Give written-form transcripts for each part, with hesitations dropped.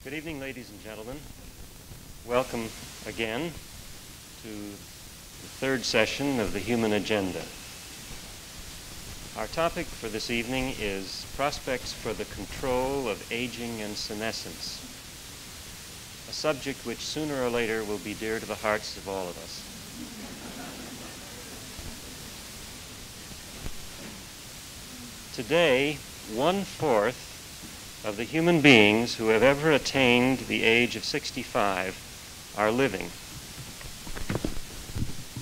Good evening, ladies and gentlemen. Welcome again to the third session of the Human Agenda. Our topic for this evening is prospects for the control of aging and senescence, a subject which sooner or later will be dear to the hearts of all of us. Today, 1/4 of the human beings who have ever attained the age of 65 are living.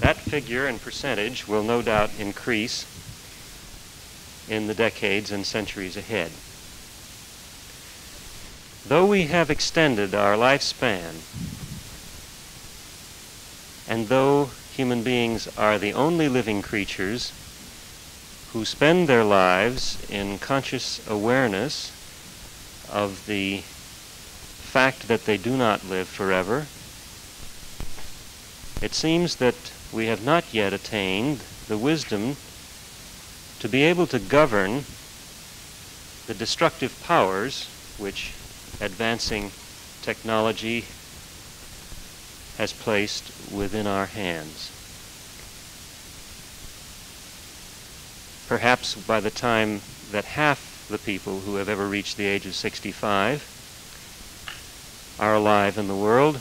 That figure and percentage will no doubt increase in the decades and centuries ahead. Though we have extended our lifespan, and though human beings are the only living creatures who spend their lives in conscious awareness of the fact that they do not live forever, it seems that we have not yet attained the wisdom to be able to govern the destructive powers which advancing technology has placed within our hands. Perhaps by the time that half the people who have ever reached the age of 65 are alive in the world,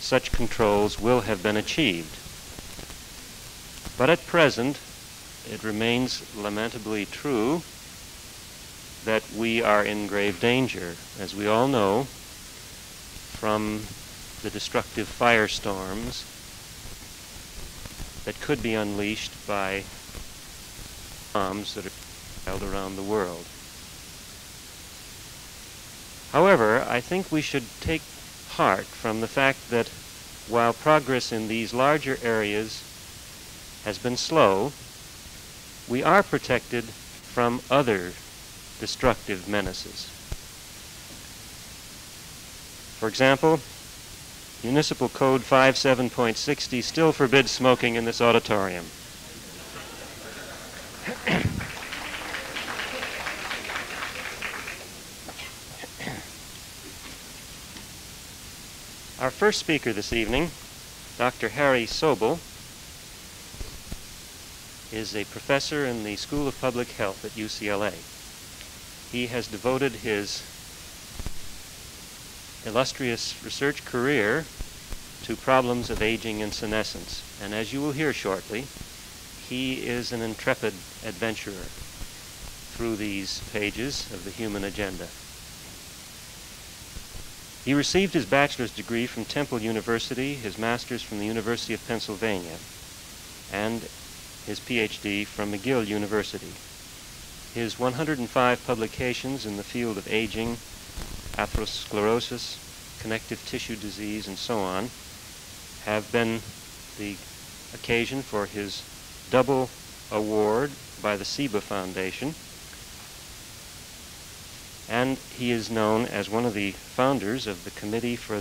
such controls will have been achieved. But at present, it remains lamentably true that we are in grave danger, as we all know, from the destructive firestorms that could be unleashed by bombs that are held around the world. However, I think we should take heart from the fact that while progress in these larger areas has been slow, we are protected from other destructive menaces. For example, Municipal Code 57.60 still forbids smoking in this auditorium. Our first speaker this evening, Dr. Harry Sobel, is a professor in the School of Public Health at UCLA. He has devoted his illustrious research career to problems of aging and senescence, and as you will hear shortly, he is an intrepid adventurer through these pages of the Human Agenda. He received his bachelor's degree from Temple University, his master's from the University of Pennsylvania, and his PhD from McGill University. His 105 publications in the field of aging, atherosclerosis, connective tissue disease, and so on, have been the occasion for his double award by the SIBA Foundation, and he is known as one of the founders of the Committee for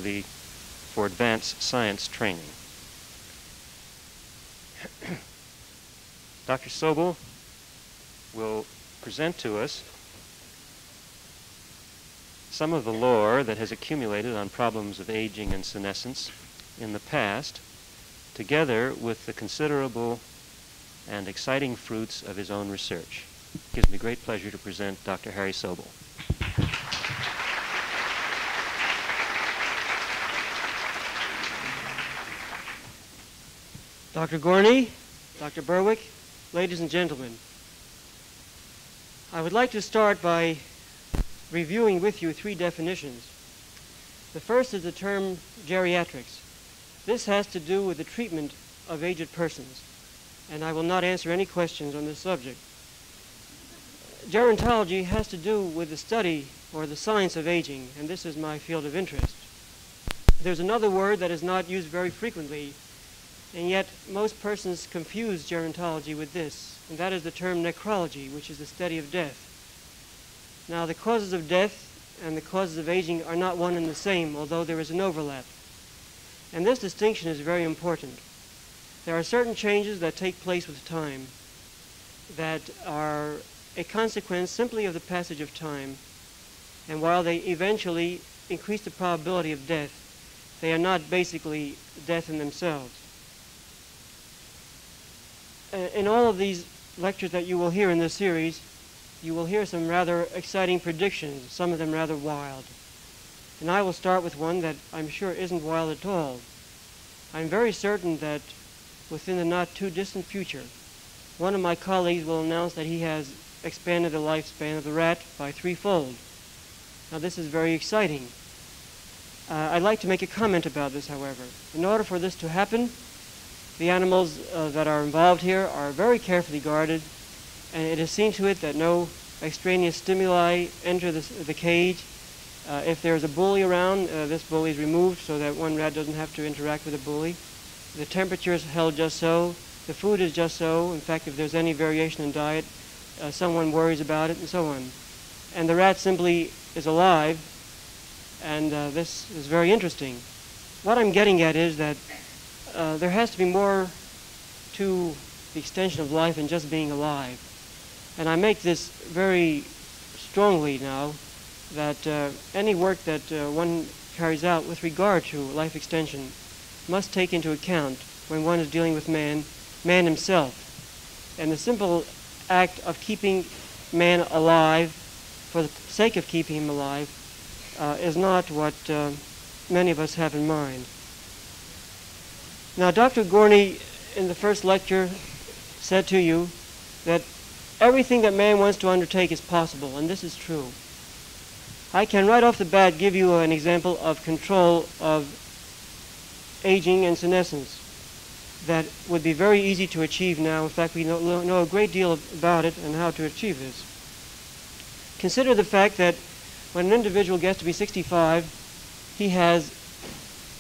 Advanced Science Training. Dr. Sobel will present to us some of the lore that has accumulated on problems of aging and senescence in the past, together with the considerable and exciting fruits of his own research. It gives me great pleasure to present Dr. Harry Sobel. Dr. Gorney, Dr. Berwick, ladies and gentlemen, I would like to start by reviewing with you 3 definitions. The first is the term geriatrics. This has to do with the treatment of aged persons, and I will not answer any questions on this subject. Gerontology has to do with the study or the science of aging, and this is my field of interest. There's another word that is not used very frequently, and yet most persons confuse gerontology with this, and that is the term necrology, which is the study of death. Now, the causes of death and the causes of aging are not one and the same, although there is an overlap. And this distinction is very important. There are certain changes that take place with time that are a consequence simply of the passage of time, and while they eventually increase the probability of death. They are not basically death in themselves. In all of these lectures that you will hear in this series, you will hear some rather exciting predictions, some of them rather wild. And I will start with one that I'm sure isn't wild at all. I'm very certain that within the not too distant future, one of my colleagues will announce that he has expanded the lifespan of the rat by 3-fold. Now this is very exciting. I'd like to make a comment about this, however. In order for this to happen, the animals that are involved here are very carefully guarded, and it is seen to it that no extraneous stimuli enter the cage. If there's a bully around, this bully is removed so that one rat doesn't have to interact with the bully. The temperature is held just so. The food is just so. In fact, if there's any variation in diet, someone worries about it, and so on. And the rat simply is alive, and this is very interesting. What I'm getting at is that there has to be more to the extension of life than just being alive. And I make this very strongly now, that any work that one carries out with regard to life extension must take into account, when one is dealing with man himself. And the simple act of keeping man alive for the sake of keeping him alive is not what many of us have in mind. Now, Dr. Gorney, in the first lecture, said to you that everything that man wants to undertake is possible, and this is true. I can right off the bat give you an example of control of aging and senescence that would be very easy to achieve now. In fact, we know a great deal about it and how to achieve this. Consider the fact that when an individual gets to be 65, he has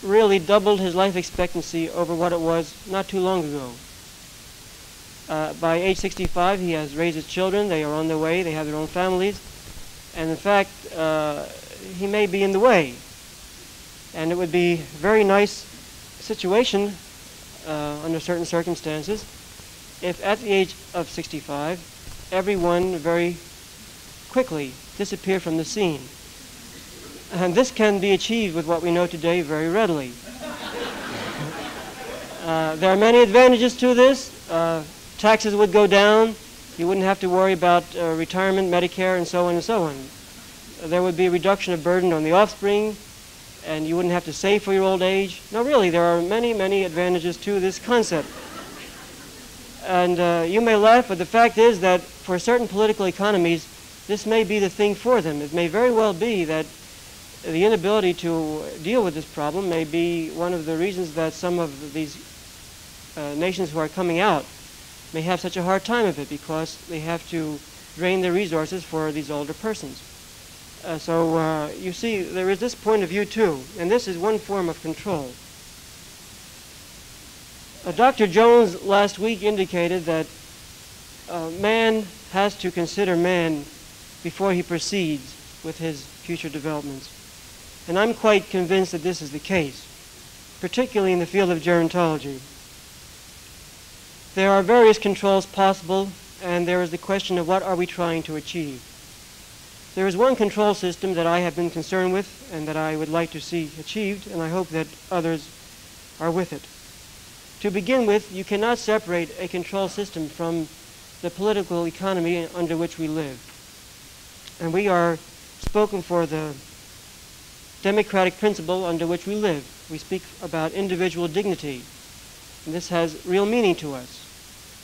really doubled his life expectancy over what it was not too long ago. By age 65, he has raised his children. They are on their way. They have their own families. And in fact, he may be in the way. And it would be a very nice situation under certain circumstances if at the age of 65, everyone very quickly disappeared from the scene. And this can be achieved with what we know today very readily. There are many advantages to this. Taxes would go down. You wouldn't have to worry about retirement, Medicare, and so on and so on. There would be a reduction of burden on the offspring, and you wouldn't have to save for your old age. No, really, there are many, many advantages to this concept. And you may laugh, but the fact is that for certain political economies, this may be the thing for them. It may very well be that the inability to deal with this problem may be one of the reasons that some of these nations who are coming out may have such a hard time of it, because they have to drain their resources for these older persons. So you see, there is this point of view too, and this is one form of control. Dr. Jones last week indicated that man has to consider man before he proceeds with his future developments. And I'm quite convinced that this is the case, particularly in the field of gerontology. There are various controls possible, and there is the question of what are we trying to achieve. There is one control system that I have been concerned with and that I would like to see achieved, and I hope that others are with it. To begin with, you cannot separate a control system from the political economy under which we live. And we are spoken for the democratic principle under which we live. We speak about individual dignity, and this has real meaning to us.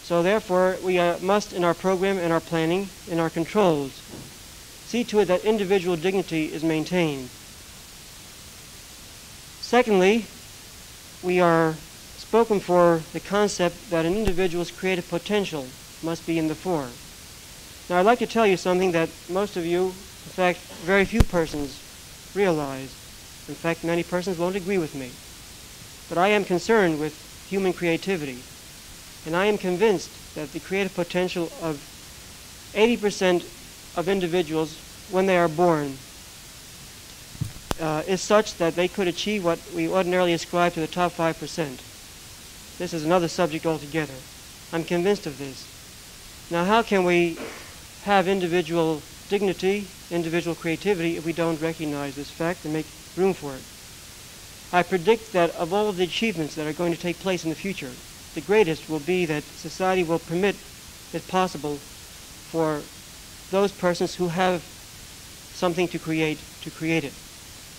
So therefore, we must, in our program, in our planning, in our controls, see to it that individual dignity is maintained. Secondly, we are spoken for the concept that an individual's creative potential must be in the fore. Now, I'd like to tell you something that most of you, in fact, very few persons realize. In fact, many persons won't agree with me. But I am concerned with human creativity. And I am convinced that the creative potential of 80% of individuals when they are born is such that they could achieve what we ordinarily ascribe to the top 5%. This is another subject altogether. I'm convinced of this. Now, how can we have individual dignity, individual creativity, if we don't recognize this fact and make room for it. I predict that of all of the achievements that are going to take place in the future, the greatest will be that society will permit it possible for those persons who have something to create it.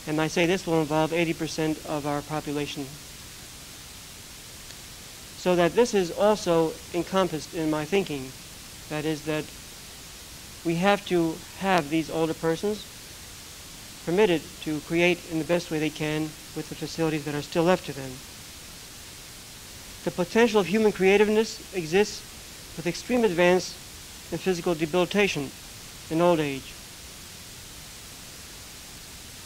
And I say this will involve 80% of our population. So that this is also encompassed in my thinking. That is that we have to have these older persons permitted to create in the best way they can with the facilities that are still left to them. The potential of human creativeness exists with extreme advance in physical debilitation in old age.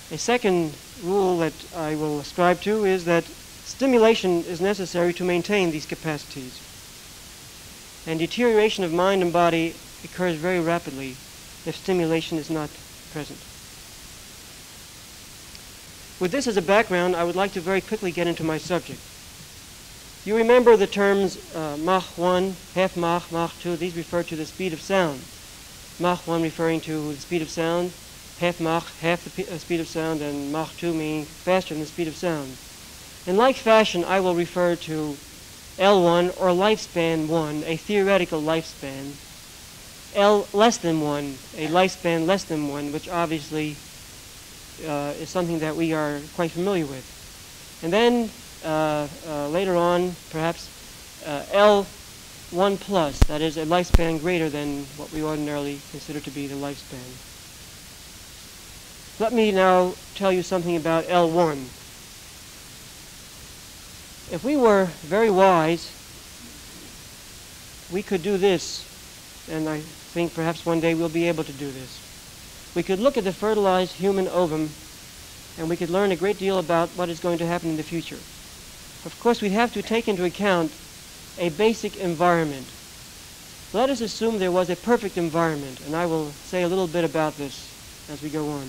A second rule that I will ascribe to is that stimulation is necessary to maintain these capacities. And deterioration of mind and body occurs very rapidly if stimulation is not present. With this as a background, I would like to very quickly get into my subject. You remember the terms Mach 1, half Mach, Mach 2. These refer to the speed of sound. Mach 1 referring to the speed of sound, half Mach, half the speed of sound, and Mach 2 meaning faster than the speed of sound. In like fashion, I will refer to L1, or lifespan 1, a theoretical lifespan, L less than 1, a lifespan less than 1, which obviously is something that we are quite familiar with. And then later on, perhaps L1 plus, that is a lifespan greater than what we ordinarily consider to be the lifespan. Let me now tell you something about L1. If we were very wise, we could do this, and I think perhaps one day we'll be able to do this. We could look at the fertilized human ovum, and we could learn a great deal about what is going to happen in the future. Of course, we have to take into account a basic environment. Let us assume there was a perfect environment, and I will say a little bit about this as we go on.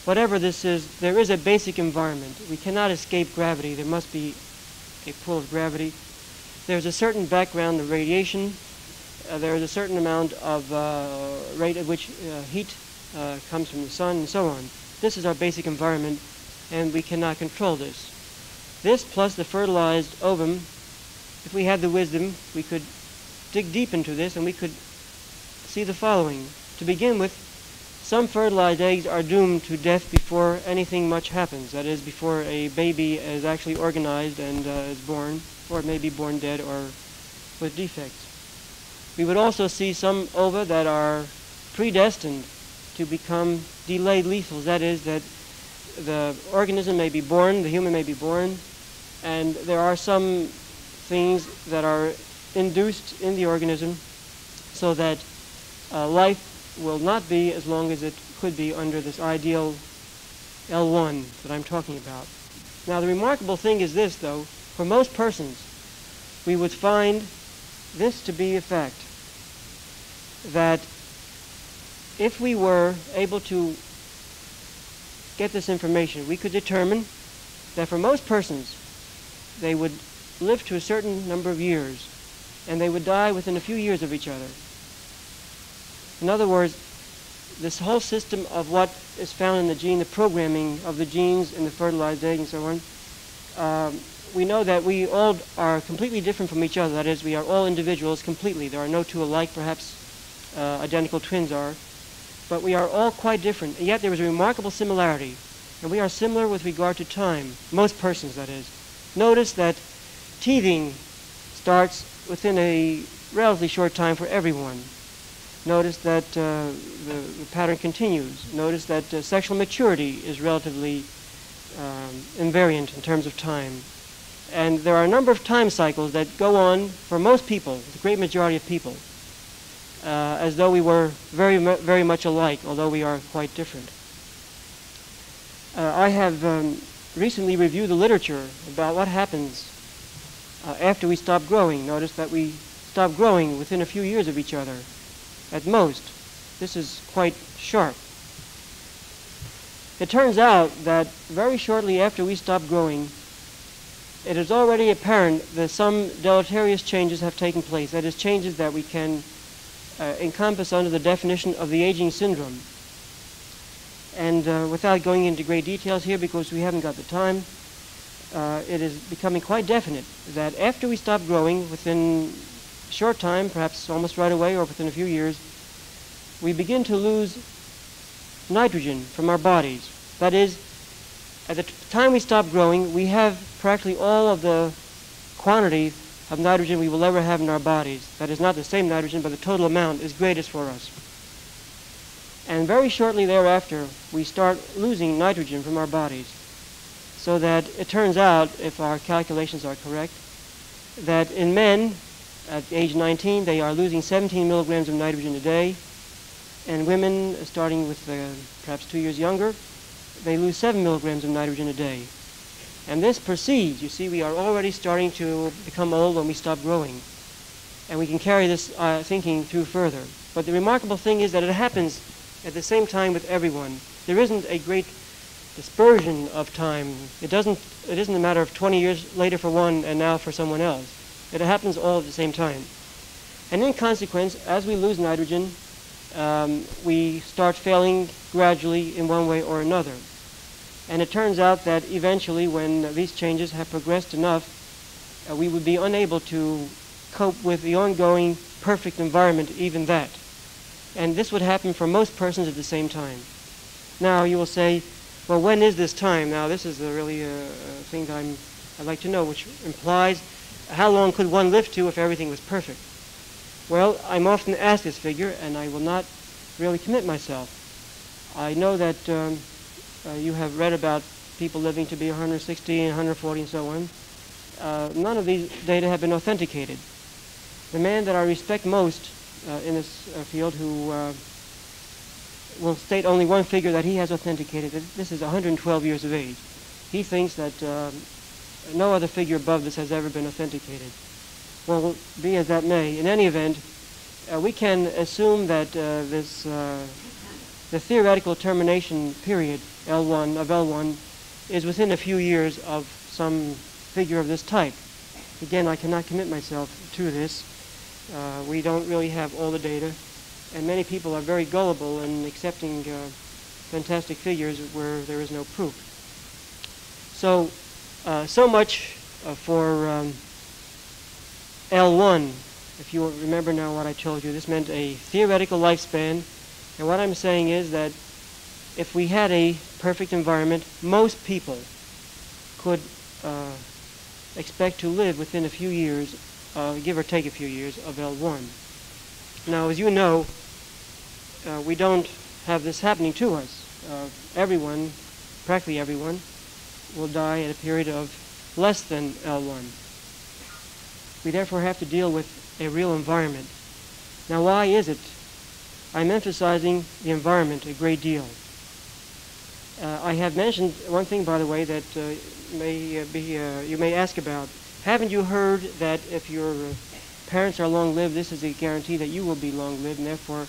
Whatever this is, there is a basic environment. We cannot escape gravity. There must be a pull of gravity. There's a certain background of radiation. There is a certain amount of rate at which heat comes from the sun, and so on. This is our basic environment, and we cannot control this. This plus the fertilized ovum, if we had the wisdom, we could dig deep into this, and we could see the following. To begin with, some fertilized eggs are doomed to death before anything much happens. That is, before a baby is actually organized and is born, or it may be born dead or with defects. We would also see some ova that are predestined to become delayed lethals. That is, that the organism may be born, the human may be born, and there are some things that are induced in the organism so that life will not be as long as it could be under this ideal L1 that I'm talking about. Now, the remarkable thing is this, though. For most persons, we would find this to be a fact, that if we were able to get this information, we could determine that for most persons, they would live to a certain number of years, and they would die within a few years of each other. In other words, this whole system of what is found in the gene, the programming of the genes in the fertilized egg and so on, we know that we all are completely different from each other. That is, we are all individuals completely. There are no two alike, perhaps identical twins are, but we are all quite different. And yet there is a remarkable similarity, and we are similar with regard to time, most persons, that is. Notice that teething starts within a relatively short time for everyone. Notice that the pattern continues. Notice that sexual maturity is relatively invariant in terms of time. And there are a number of time cycles that go on for most people, the great majority of people, as though we were very much alike, although we are quite different. I have recently reviewed the literature about what happens after we stop growing. Notice that we stop growing within a few years of each other, at most. This is quite sharp. It turns out that very shortly after we stop growing, it is already apparent that some deleterious changes have taken place. That is, changes that we can encompass under the definition of the aging syndrome. And without going into great details here, because we haven't got the time, it is becoming quite definite that after we stop growing, within a short time, perhaps almost right away or within a few years, we begin to lose nitrogen from our bodies. That is, at the time we stop growing, we have practically all of the quantity of nitrogen we will ever have in our bodies. That is not the same nitrogen, but the total amount is greatest for us. And very shortly thereafter, we start losing nitrogen from our bodies. So that it turns out, if our calculations are correct, that in men at age 19, they are losing 17 milligrams of nitrogen a day. And women, starting with perhaps 2 years younger, they lose 7 milligrams of nitrogen a day. And this proceeds. You see, we are already starting to become old when we stop growing. And we can carry this thinking through further. But the remarkable thing is that it happens at the same time with everyone. There isn't a great dispersion of time. It isn't a matter of 20 years later for one and now for someone else. It happens all at the same time. And in consequence, as we lose nitrogen, we start failing gradually in one way or another. And it turns out that eventually, when these changes have progressed enough, we would be unable to cope with the ongoing perfect environment, even that. And this would happen for most persons at the same time. Now, you will say, well, when is this time? Now, this is really a thing that I'd like to know, which implies how long could one live to if everything was perfect? Well, I'm often asked this figure, and I will not really commit myself. I know that you have read about people living to be 160 and 140 and so on. None of these data have been authenticated. The man that I respect most in this field, who will state only one figure that he has authenticated, this is 112 years of age. He thinks that no other figure above this has ever been authenticated. Well, be as that may, in any event, we can assume that the theoretical termination period, L1, is within a few years of some figure of this type. Again, I cannot commit myself to this. We don't really have all the data, and many people are very gullible in accepting fantastic figures where there is no proof. So, so much for L1. If you remember now what I told you, this meant a theoretical lifespan. And what I'm saying is that if we had a perfect environment, most people could expect to live within a few years, give or take a few years, of L1. Now, as you know, we don't have this happening to us. Everyone, practically everyone, will die at a period of less than L1. We therefore have to deal with a real environment. Now, why is it? I'm emphasizing the environment a great deal. I have mentioned one thing, by the way, that you may ask about. Haven't you heard that if your parents are long-lived, this is a guarantee that you will be long-lived, and therefore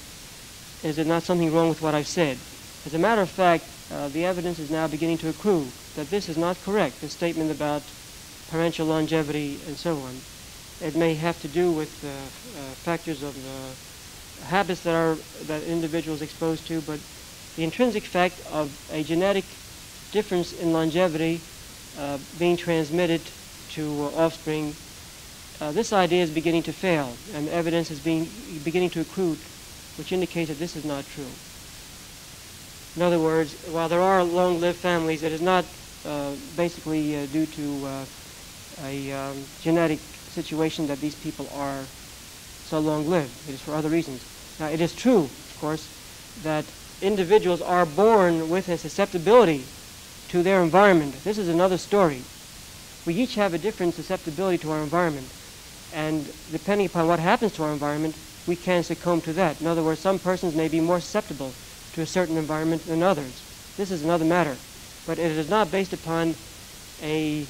is there not something wrong with what I've said? As a matter of fact, the evidence is now beginning to accrue that this is not correct, this statement about parental longevity and so on. It may have to do with factors of habits that individuals exposed to, but the intrinsic fact of a genetic difference in longevity being transmitted to offspring, this idea is beginning to fail, and evidence is beginning to accrue, which indicates that this is not true. In other words, while there are long-lived families, it is not basically due to a genetic situation that these people are so long-lived. It is for other reasons. Now, it is true, of course, that individuals are born with a susceptibility to their environment. This is another story. We each have a different susceptibility to our environment, and depending upon what happens to our environment, we can succumb to that. In other words, some persons may be more susceptible to a certain environment than others. This is another matter, but it is not based upon a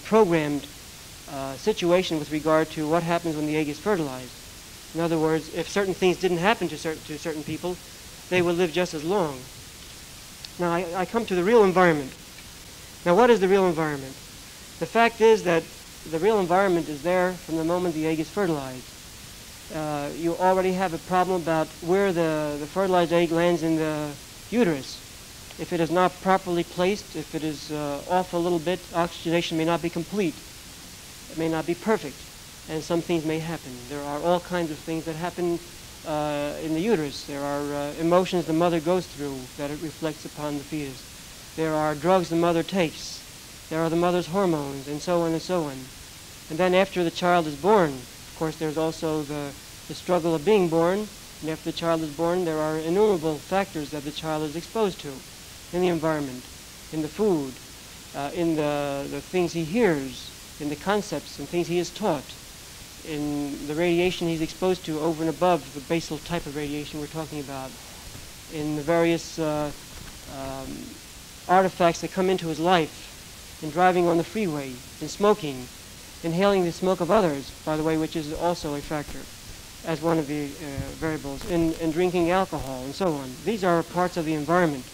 programmed situation with regard to what happens when the egg is fertilized. In other words, if certain things didn't happen to certain people, they would live just as long. Now, I come to the real environment. Now, what is the real environment? The fact is that the real environment is there from the moment the egg is fertilized. You already have a problem about where the fertilized egg lands in the uterus. If it is not properly placed, if it is off a little bit, oxygenation may not be complete. It may not be perfect, and some things may happen. There are all kinds of things that happen in the uterus. There are emotions the mother goes through that it reflects upon the fetus. There are drugs the mother takes. There are the mother's hormones, and so on and so on. And then after the child is born, of course, there's also the struggle of being born. And after the child is born, there are innumerable factors that the child is exposed to in the environment, in the food, in the things he hears, in the concepts and things he is taught, in the radiation he's exposed to over and above the basal type of radiation we're talking about, in the various artifacts that come into his life, in driving on the freeway, in smoking, inhaling the smoke of others, by the way, which is also a factor as one of the variables, in drinking alcohol and so on. These are parts of the environment.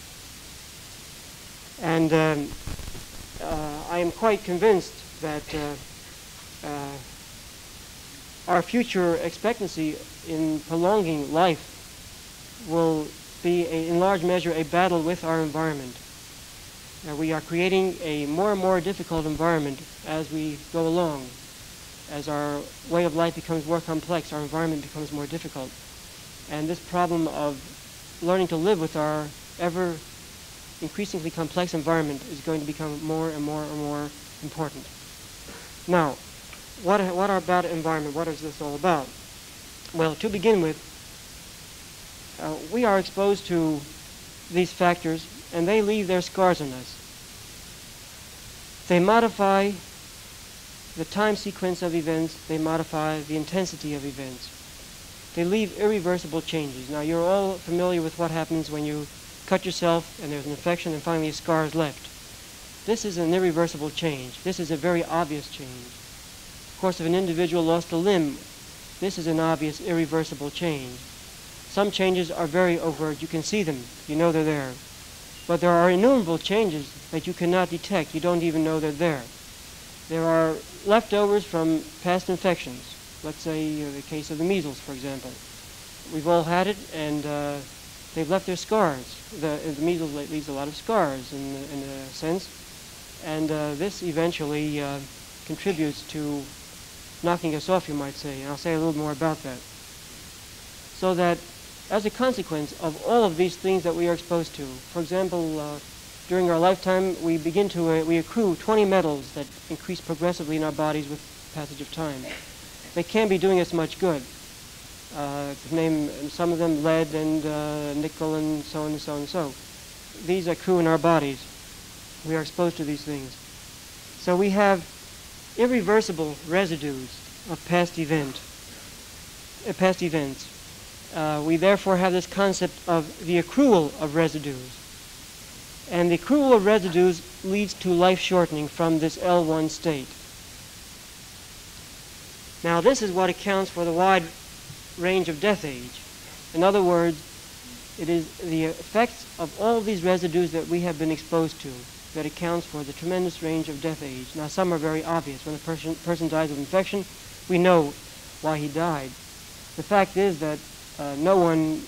And I am quite convinced that our future expectancy in prolonging life will be, in large measure, a battle with our environment. We are creating a more and more difficult environment as we go along. As our way of life becomes more complex, our environment becomes more difficult. And this problem of learning to live with our ever increasingly complex environment is going to become more and more and more important. Now, what about environment? What is this all about? Well, to begin with, we are exposed to these factors, and they leave their scars on us. They modify the time sequence of events. They modify the intensity of events. They leave irreversible changes. Now, you're all familiar with what happens when you cut yourself and there's an infection and finally a scar is left. This is an irreversible change. This is a very obvious change. Of course, if an individual lost a limb, this is an obvious irreversible change. Some changes are very overt. You can see them. You know they're there. But there are innumerable changes that you cannot detect. You don't even know they're there. There are leftovers from past infections. Let's say the case of the measles, for example. We've all had it, and they've left their scars. The measles leaves a lot of scars in a sense, and this eventually contributes to knocking us off, you might say, and I'll say a little more about that. So that as a consequence of all of these things that we are exposed to, for example, during our lifetime we we accrue 20 metals that increase progressively in our bodies with passage of time. They can't be doing us much good. To name some of them, lead and nickel and so on and so on and so. These accrue in our bodies. We are exposed to these things. So we have irreversible residues of past events. We therefore have this concept of the accrual of residues. And the accrual of residues leads to life shortening from this L1 state. Now this is what accounts for the wide range of death age. In other words, it is the effects of all of these residues that we have been exposed to that accounts for the tremendous range of death age. Now some are very obvious. When a person dies of infection, we know why he died. The fact is that no one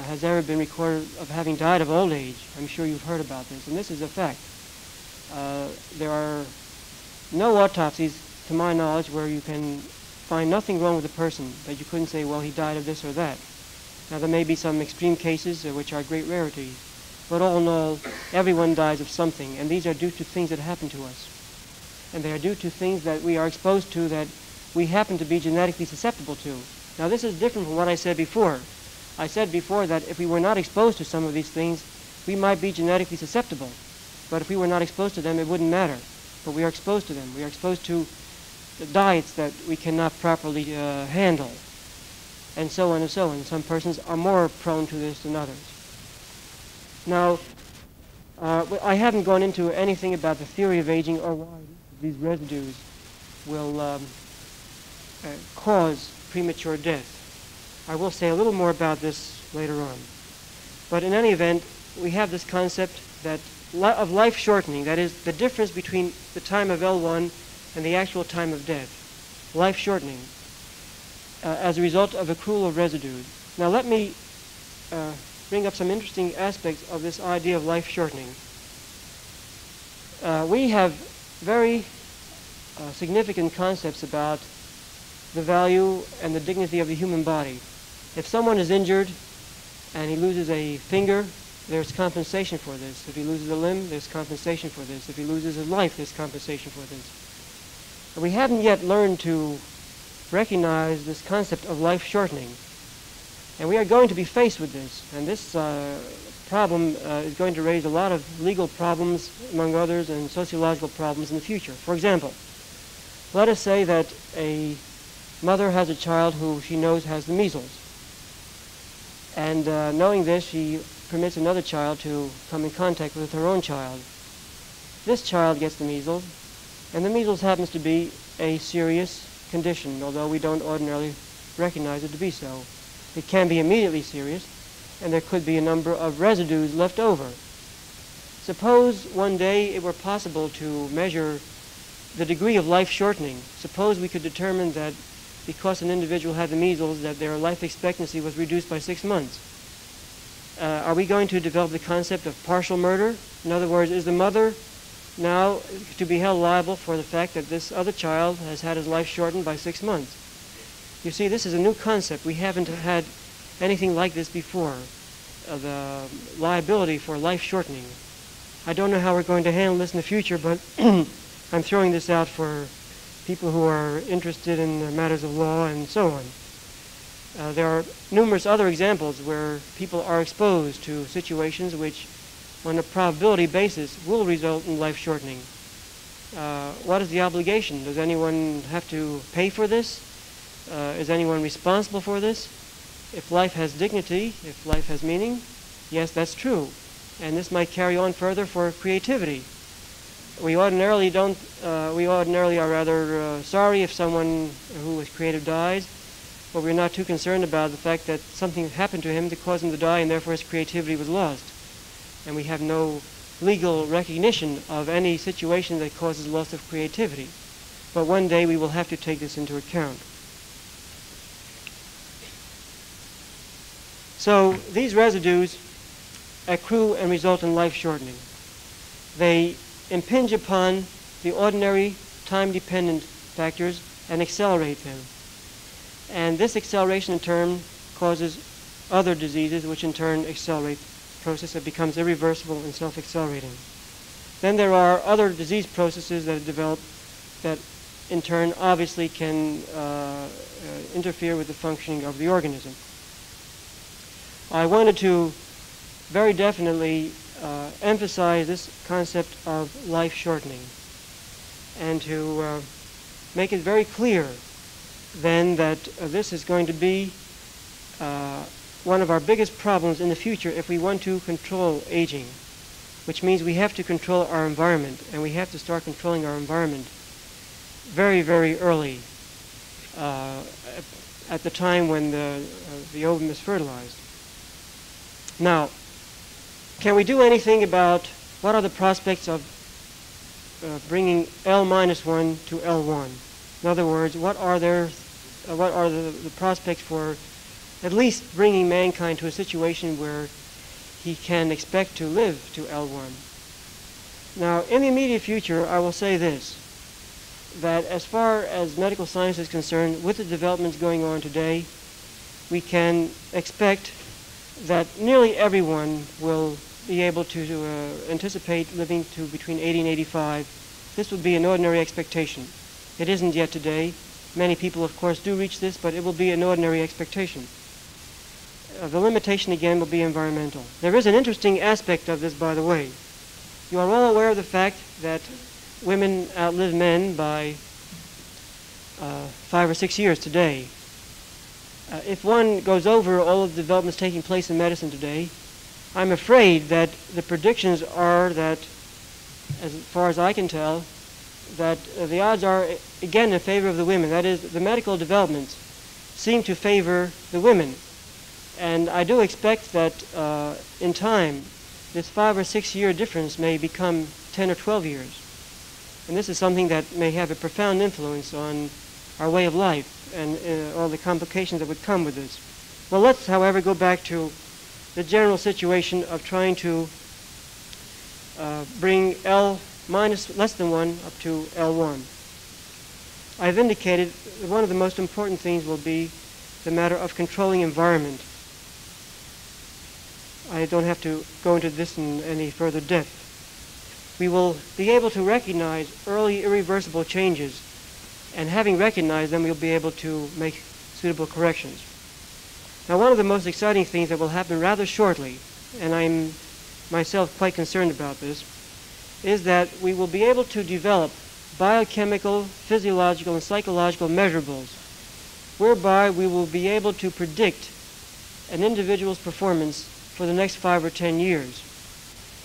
has ever been recorded of having died of old age. I'm sure you've heard about this, and this is a fact. There are no autopsies, to my knowledge, where you can find nothing wrong with a person that you couldn't say, well, he died of this or that. Now, there may be some extreme cases which are great rarities, but all in all, everyone dies of something, and these are due to things that happen to us. And they are due to things that we are exposed to that we happen to be genetically susceptible to. Now, this is different from what I said before. I said before that if we were not exposed to some of these things, we might be genetically susceptible. But if we were not exposed to them, it wouldn't matter. But we are exposed to them. We are exposed to the diets that we cannot properly handle, and so on and so on. Some persons are more prone to this than others. Now, I haven't gone into anything about the theory of aging or why these residues will cause premature death. I will say a little more about this later on. But in any event, we have this concept that of life shortening, that is, the difference between the time of L1 and the actual time of death. Life shortening. as a result of accrual of residues. Now let me bring up some interesting aspects of this idea of life shortening. We have very significant concepts about the value and the dignity of the human body. If someone is injured and he loses a finger, there's compensation for this. If he loses a limb, there's compensation for this. If he loses his life, there's compensation for this. But we haven't yet learned to recognize this concept of life shortening. And we are going to be faced with this. And this problem is going to raise a lot of legal problems, among others, and sociological problems in the future. For example, let us say that a mother has a child who she knows has the measles. And knowing this, she permits another child to come in contact with her own child. This child gets the measles, and the measles happens to be a serious condition, although we don't ordinarily recognize it to be so. It can be immediately serious, and there could be a number of residues left over. Suppose one day it were possible to measure the degree of life shortening. Suppose we could determine that because an individual had the measles, that their life expectancy was reduced by 6 months. Are we going to develop the concept of partial murder? In other words, is the mother now to be held liable for the fact that this other child has had his life shortened by 6 months? You see, this is a new concept. We haven't had anything like this before, the liability for life shortening. I don't know how we're going to handle this in the future, but I'm throwing this out for people who are interested in matters of law and so on. There are numerous other examples where people are exposed to situations which, on a probability basis, will result in life shortening. What is the obligation? Does anyone have to pay for this? Is anyone responsible for this? If life has dignity, if life has meaning, yes, that's true. And this might carry on further for creativity. We ordinarily are rather sorry if someone who is creative dies, but we're not too concerned about the fact that something happened to him that caused him to die, and therefore his creativity was lost. And we have no legal recognition of any situation that causes loss of creativity. But one day we will have to take this into account. So these residues accrue and result in life shortening. They impinge upon the ordinary time-dependent factors and accelerate them. And this acceleration in turn causes other diseases, which in turn accelerate the process that becomes irreversible and self-accelerating. Then there are other disease processes that develop that in turn obviously can interfere with the functioning of the organism. I wanted to very definitely emphasize this concept of life shortening and to make it very clear then that this is going to be one of our biggest problems in the future if we want to control aging, which means we have to control our environment, and we have to start controlling our environment very, very early at the time when the ovum is fertilized. Now, can we do anything about what are the prospects of bringing L-1 to L1? In other words, what are the prospects for at least bringing mankind to a situation where he can expect to live to L1? Now, in the immediate future, I will say this, that as far as medical science is concerned, with the developments going on today, we can expect that nearly everyone will be able to anticipate living to between 80 and 85. This would be an ordinary expectation. It isn't yet today. Many people, of course, do reach this, but it will be an ordinary expectation. The limitation, again, will be environmental. There is an interesting aspect of this, by the way. You are all aware of the fact that women outlive men by 5 or 6 years today. If one goes over all of the developments taking place in medicine today, I'm afraid that the predictions are that, as far as I can tell, that the odds are again in favor of the women. That is, the medical developments seem to favor the women. And I do expect that in time, this 5 or 6 year difference may become 10 or 12 years. And this is something that may have a profound influence on our way of life and all the complications that would come with this. Well, let's, however, go back to the general situation of trying to bring L minus less than 1 up to L1. I've indicated that one of the most important things will be the matter of controlling environment. I don't have to go into this in any further depth. We will be able to recognize early irreversible changes, and having recognized them, we'll be able to make suitable corrections. Now, one of the most exciting things that will happen rather shortly, and I'm myself quite concerned about this, is that we will be able to develop biochemical, physiological, and psychological measurables, whereby we will be able to predict an individual's performance for the next 5 or 10 years.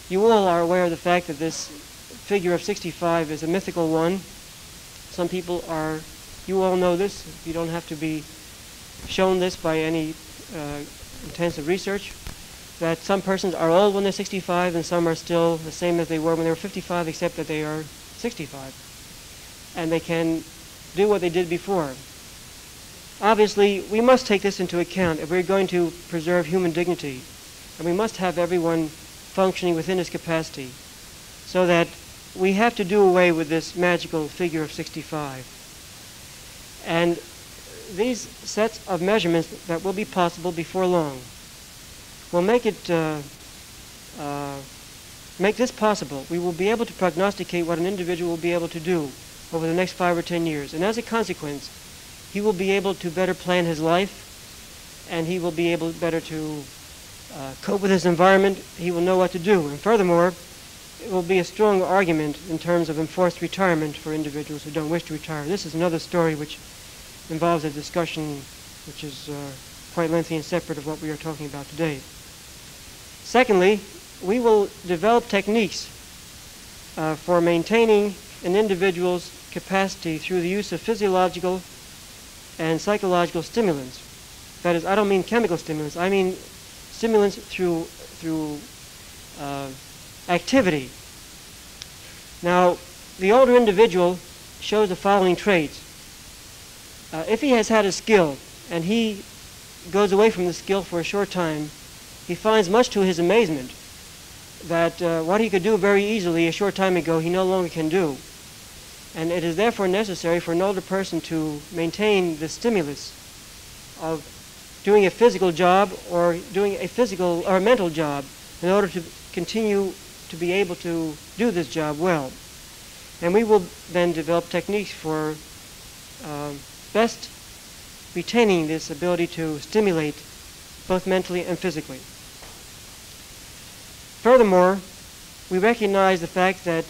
You all are aware of the fact that this figure of 65 is a mythical one. Some people are, you all know this, you don't have to be shown this by any intensive research, that some persons are old when they're 65 and some are still the same as they were when they were 55, except that they are 65. And they can do what they did before. Obviously, we must take this into account if we're going to preserve human dignity. And we must have everyone functioning within his capacity, so that we have to do away with this magical figure of 65. And these sets of measurements that will be possible before long will make it make this possible. We will be able to prognosticate what an individual will be able to do over the next 5 or 10 years, and as a consequence, he will be able to better plan his life, and he will be able better to cope with his environment. He will know what to do. And furthermore, it will be a strong argument in terms of enforced retirement for individuals who don't wish to retire. This is another story which involves a discussion which is quite lengthy and separate of what we are talking about today. Secondly, we will develop techniques for maintaining an individual's capacity through the use of physiological and psychological stimulants. That is, I don't mean chemical stimulants, I mean stimulants through activity. Now, the older individual shows the following traits. If he has had a skill and he goes away from the skill for a short time, he finds, much to his amazement, that what he could do very easily a short time ago, he no longer can do. And it is therefore necessary for an older person to maintain the stimulus of doing a physical job or doing a physical or a mental job in order to continue to be able to do this job well. And we will then develop techniques for best retaining this ability to stimulate both mentally and physically. Furthermore, we recognize the fact that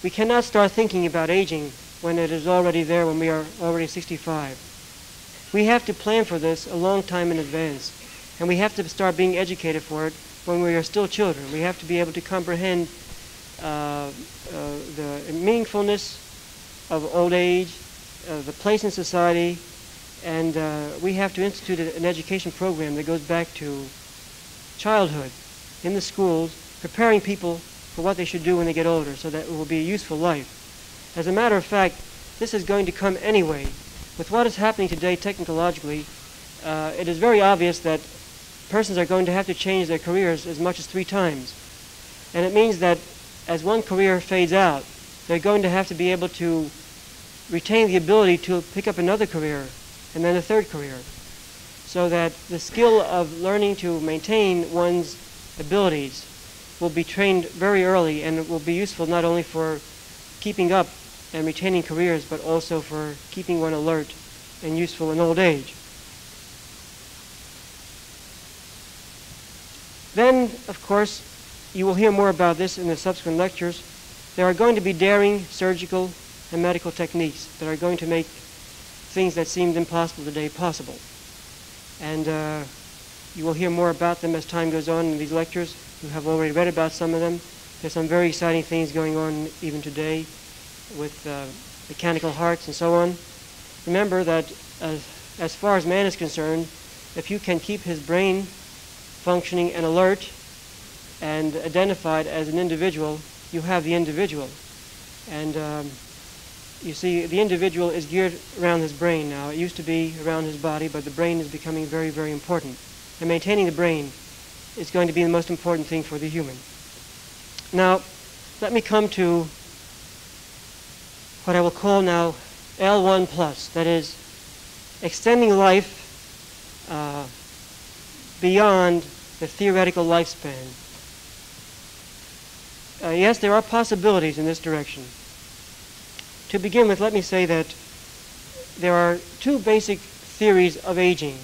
we cannot start thinking about aging when it is already there, when we are already 65. We have to plan for this a long time in advance, and we have to start being educated for it when we are still children. We have to be able to comprehend the meaningfulness of old age, the place in society, and we have to institute an education program that goes back to childhood in the schools, preparing people for what they should do when they get older so that it will be a useful life. As a matter of fact, this is going to come anyway. With what is happening today technologically, it is very obvious that persons are going to have to change their careers as much as 3 times. And it means that as one career fades out, they're going to have to be able to retain the ability to pick up another career and then a third career, so that the skill of learning to maintain one's abilities will be trained very early, and it will be useful not only for keeping up and retaining careers, but also for keeping one alert and useful in old age. Then, of course, you will hear more about this in the subsequent lectures. There are going to be daring surgical and medical techniques that are going to make things that seemed impossible today possible. And you will hear more about them as time goes on in these lectures. You have already read about some of them. There's some very exciting things going on even today with mechanical hearts and so on. Remember that as far as man is concerned, if you can keep his brain functioning and alert and identified as an individual, you have the individual. And You see, the individual is geared around his brain now. It used to be around his body, but the brain is becoming very, very important. And maintaining the brain is going to be the most important thing for the human. Now, let me come to what I will call now L1 plus, that is, extending life beyond the theoretical lifespan. Yes, there are possibilities in this direction. To begin with, let me say that there are two basic theories of aging.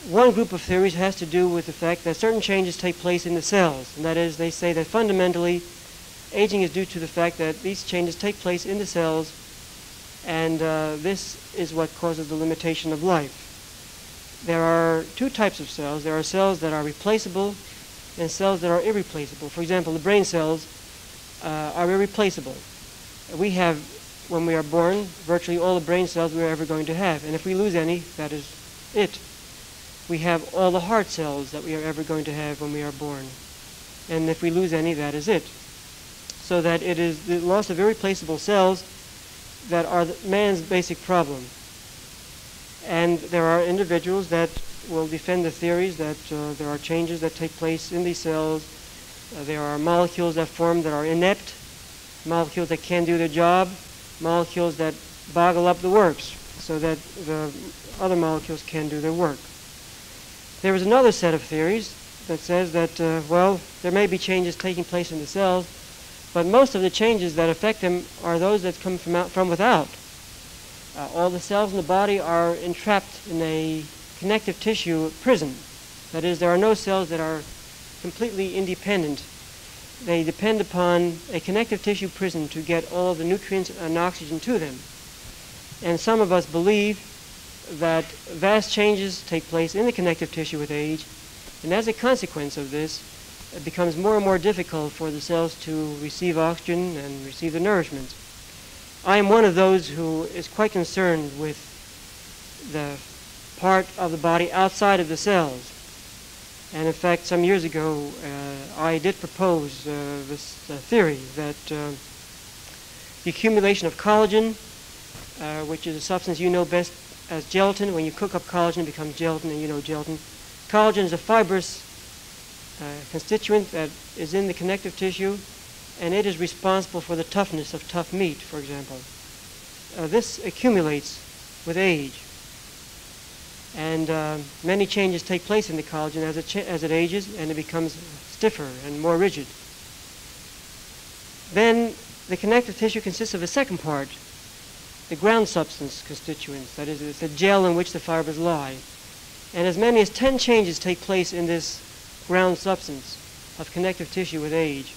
One group of theories has to do with the fact that certain changes take place in the cells, and that is, they say that fundamentally aging is due to the fact that these changes take place in the cells, and this is what causes the limitation of life. There are two types of cells. There are cells that are replaceable and cells that are irreplaceable. For example, the brain cells are irreplaceable. We have, when we are born, virtually all the brain cells we are ever going to have, and if we lose any, that is it. We have all the heart cells that we are ever going to have when we are born, and if we lose any, that is it. So that it is the loss of irreplaceable cells that are man's basic problem. And there are individuals that will defend the theories that there are changes that take place in these cells. There are molecules that form that are inept, molecules that can't do their job, molecules that boggle up the works so that the other molecules can do their work. There is another set of theories that says that, well, there may be changes taking place in the cells, but most of the changes that affect them are those that come from without. All the cells in the body are entrapped in a connective tissue prison. That is, there are no cells that are completely independent. They depend upon a connective tissue prison to get all the nutrients and oxygen to them. And some of us believe that vast changes take place in the connective tissue with age, and as a consequence of this, it becomes more and more difficult for the cells to receive oxygen and receive the nourishment. I am one of those who is quite concerned with the part of the body outside of the cells. And in fact, some years ago, I did propose this theory that the accumulation of collagen, which is a substance you know best as gelatin. When you cook up collagen, it becomes gelatin, and you know gelatin. Collagen is a fibrous constituent that is in the connective tissue, and it is responsible for the toughness of tough meat, for example. This accumulates with age, and many changes take place in the collagen as it ages, and it becomes stiffer and more rigid. Then the connective tissue consists of a second part, the ground substance constituents, that is, it's the gel in which the fibers lie. And as many as 10 changes take place in this ground substance of connective tissue with age.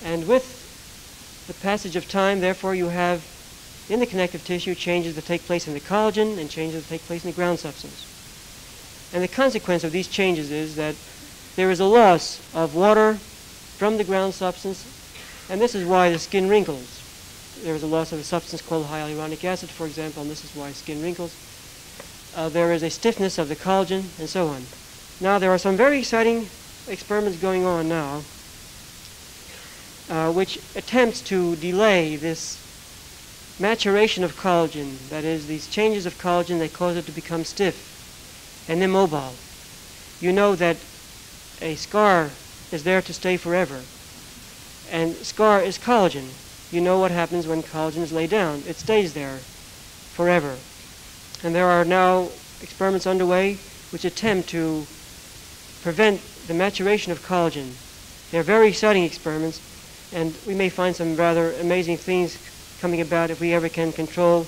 And with the passage of time, therefore, you have in the connective tissue changes that take place in the collagen and changes that take place in the ground substance. And the consequence of these changes is that there is a loss of water from the ground substance, and this is why the skin wrinkles. There is a loss of a substance called hyaluronic acid, for example, and this is why skin wrinkles. There is a stiffness of the collagen, and so on. Now, there are some very exciting experiments going on now which attempts to delay this maturation of collagen, that is, these changes of collagen that cause it to become stiff and immobile. You know that a scar is there to stay forever, and scar is collagen. You know what happens when collagen is laid down. It stays there forever. And there are now experiments underway which attempt to prevent the maturation of collagen. They're very exciting experiments, and we may find some rather amazing things coming about if we ever can control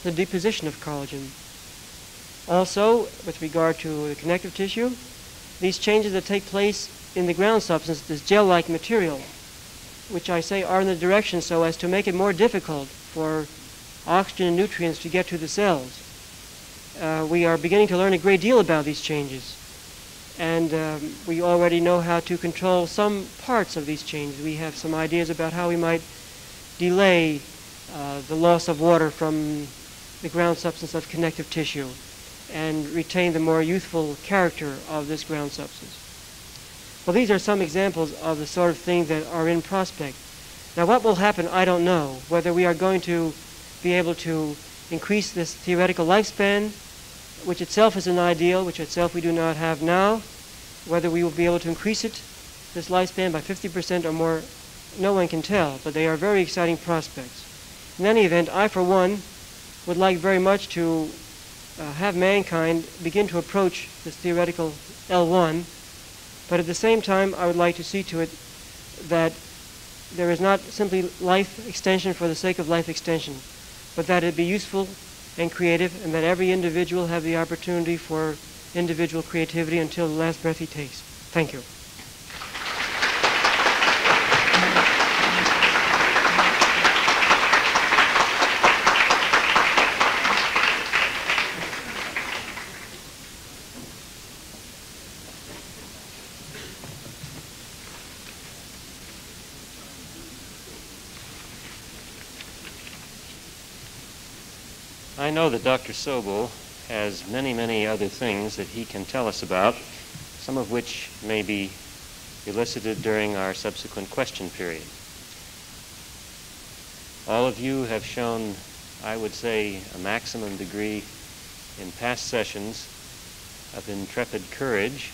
the deposition of collagen. Also, with regard to the connective tissue, these changes that take place in the ground substance, this gel-like material, which I say are in the direction so as to make it more difficult for oxygen and nutrients to get to the cells. We are beginning to learn a great deal about these changes, and we already know how to control some parts of these changes. We have some ideas about how we might delay the loss of water from the ground substance of connective tissue and retain the more youthful character of this ground substance. Well, these are some examples of the sort of things that are in prospect. Now what will happen, I don't know. Whether we are going to be able to increase this theoretical lifespan, which itself is an ideal, which itself we do not have now, whether we will be able to increase it, this lifespan, by 50% or more, no one can tell, but they are very exciting prospects. In any event, I, for one, would like very much to have mankind begin to approach this theoretical L1, but at the same time, I would like to see to it that there is not simply life extension for the sake of life extension, but that it be useful and creative, and that every individual have the opportunity for individual creativity until the last breath he takes. Thank you. I know that Dr. Sobel has many, many other things that he can tell us about, some of which may be elicited during our subsequent question period. All of you have shown, I would say, a maximum degree in past sessions of intrepid courage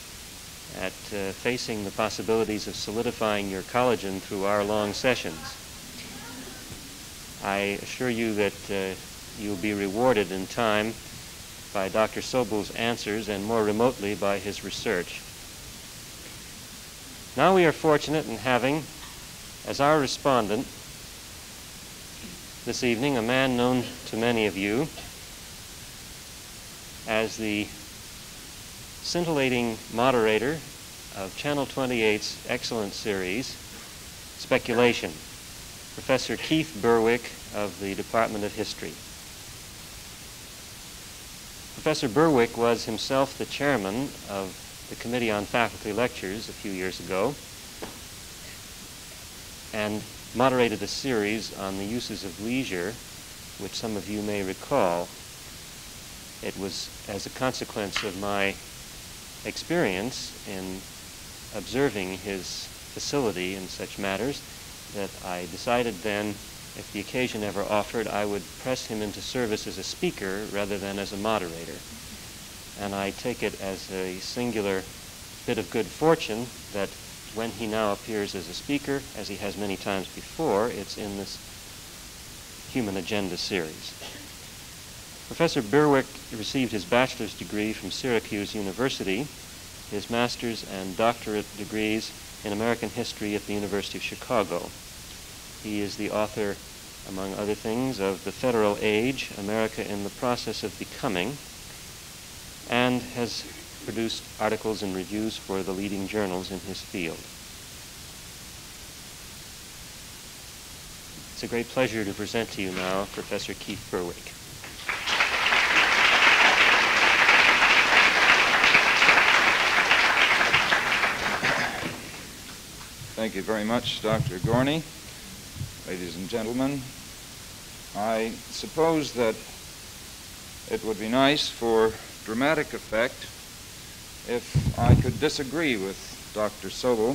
at facing the possibilities of solidifying your collagen through our long sessions. I assure you that you'll be rewarded in time by Dr. Sobel's answers and more remotely by his research. Now we are fortunate in having as our respondent this evening a man known to many of you as the scintillating moderator of Channel 28's excellent series, Speculation, Professor Keith Berwick of the Department of History. Professor Berwick was himself the chairman of the Committee on Faculty Lectures a few years ago and moderated a series on the uses of leisure, which some of you may recall. It was as a consequence of my experience in observing his facility in such matters that I decided then, if the occasion ever offered, I would press him into service as a speaker rather than as a moderator. And I take it as a singular bit of good fortune that when he now appears as a speaker, as he has many times before, it's in this Human Agenda series. Professor Berwick received his bachelor's degree from Syracuse University, his master's and doctorate degrees in American history at the University of Chicago. He is the author, among other things, of The Federal Age, America in the Process of Becoming, and has produced articles and reviews for the leading journals in his field. It's a great pleasure to present to you now Professor Keith Berwick. Thank you very much, Dr. Gorney. Ladies and gentlemen, I suppose that it would be nice for dramatic effect if I could disagree with Dr. Sobel,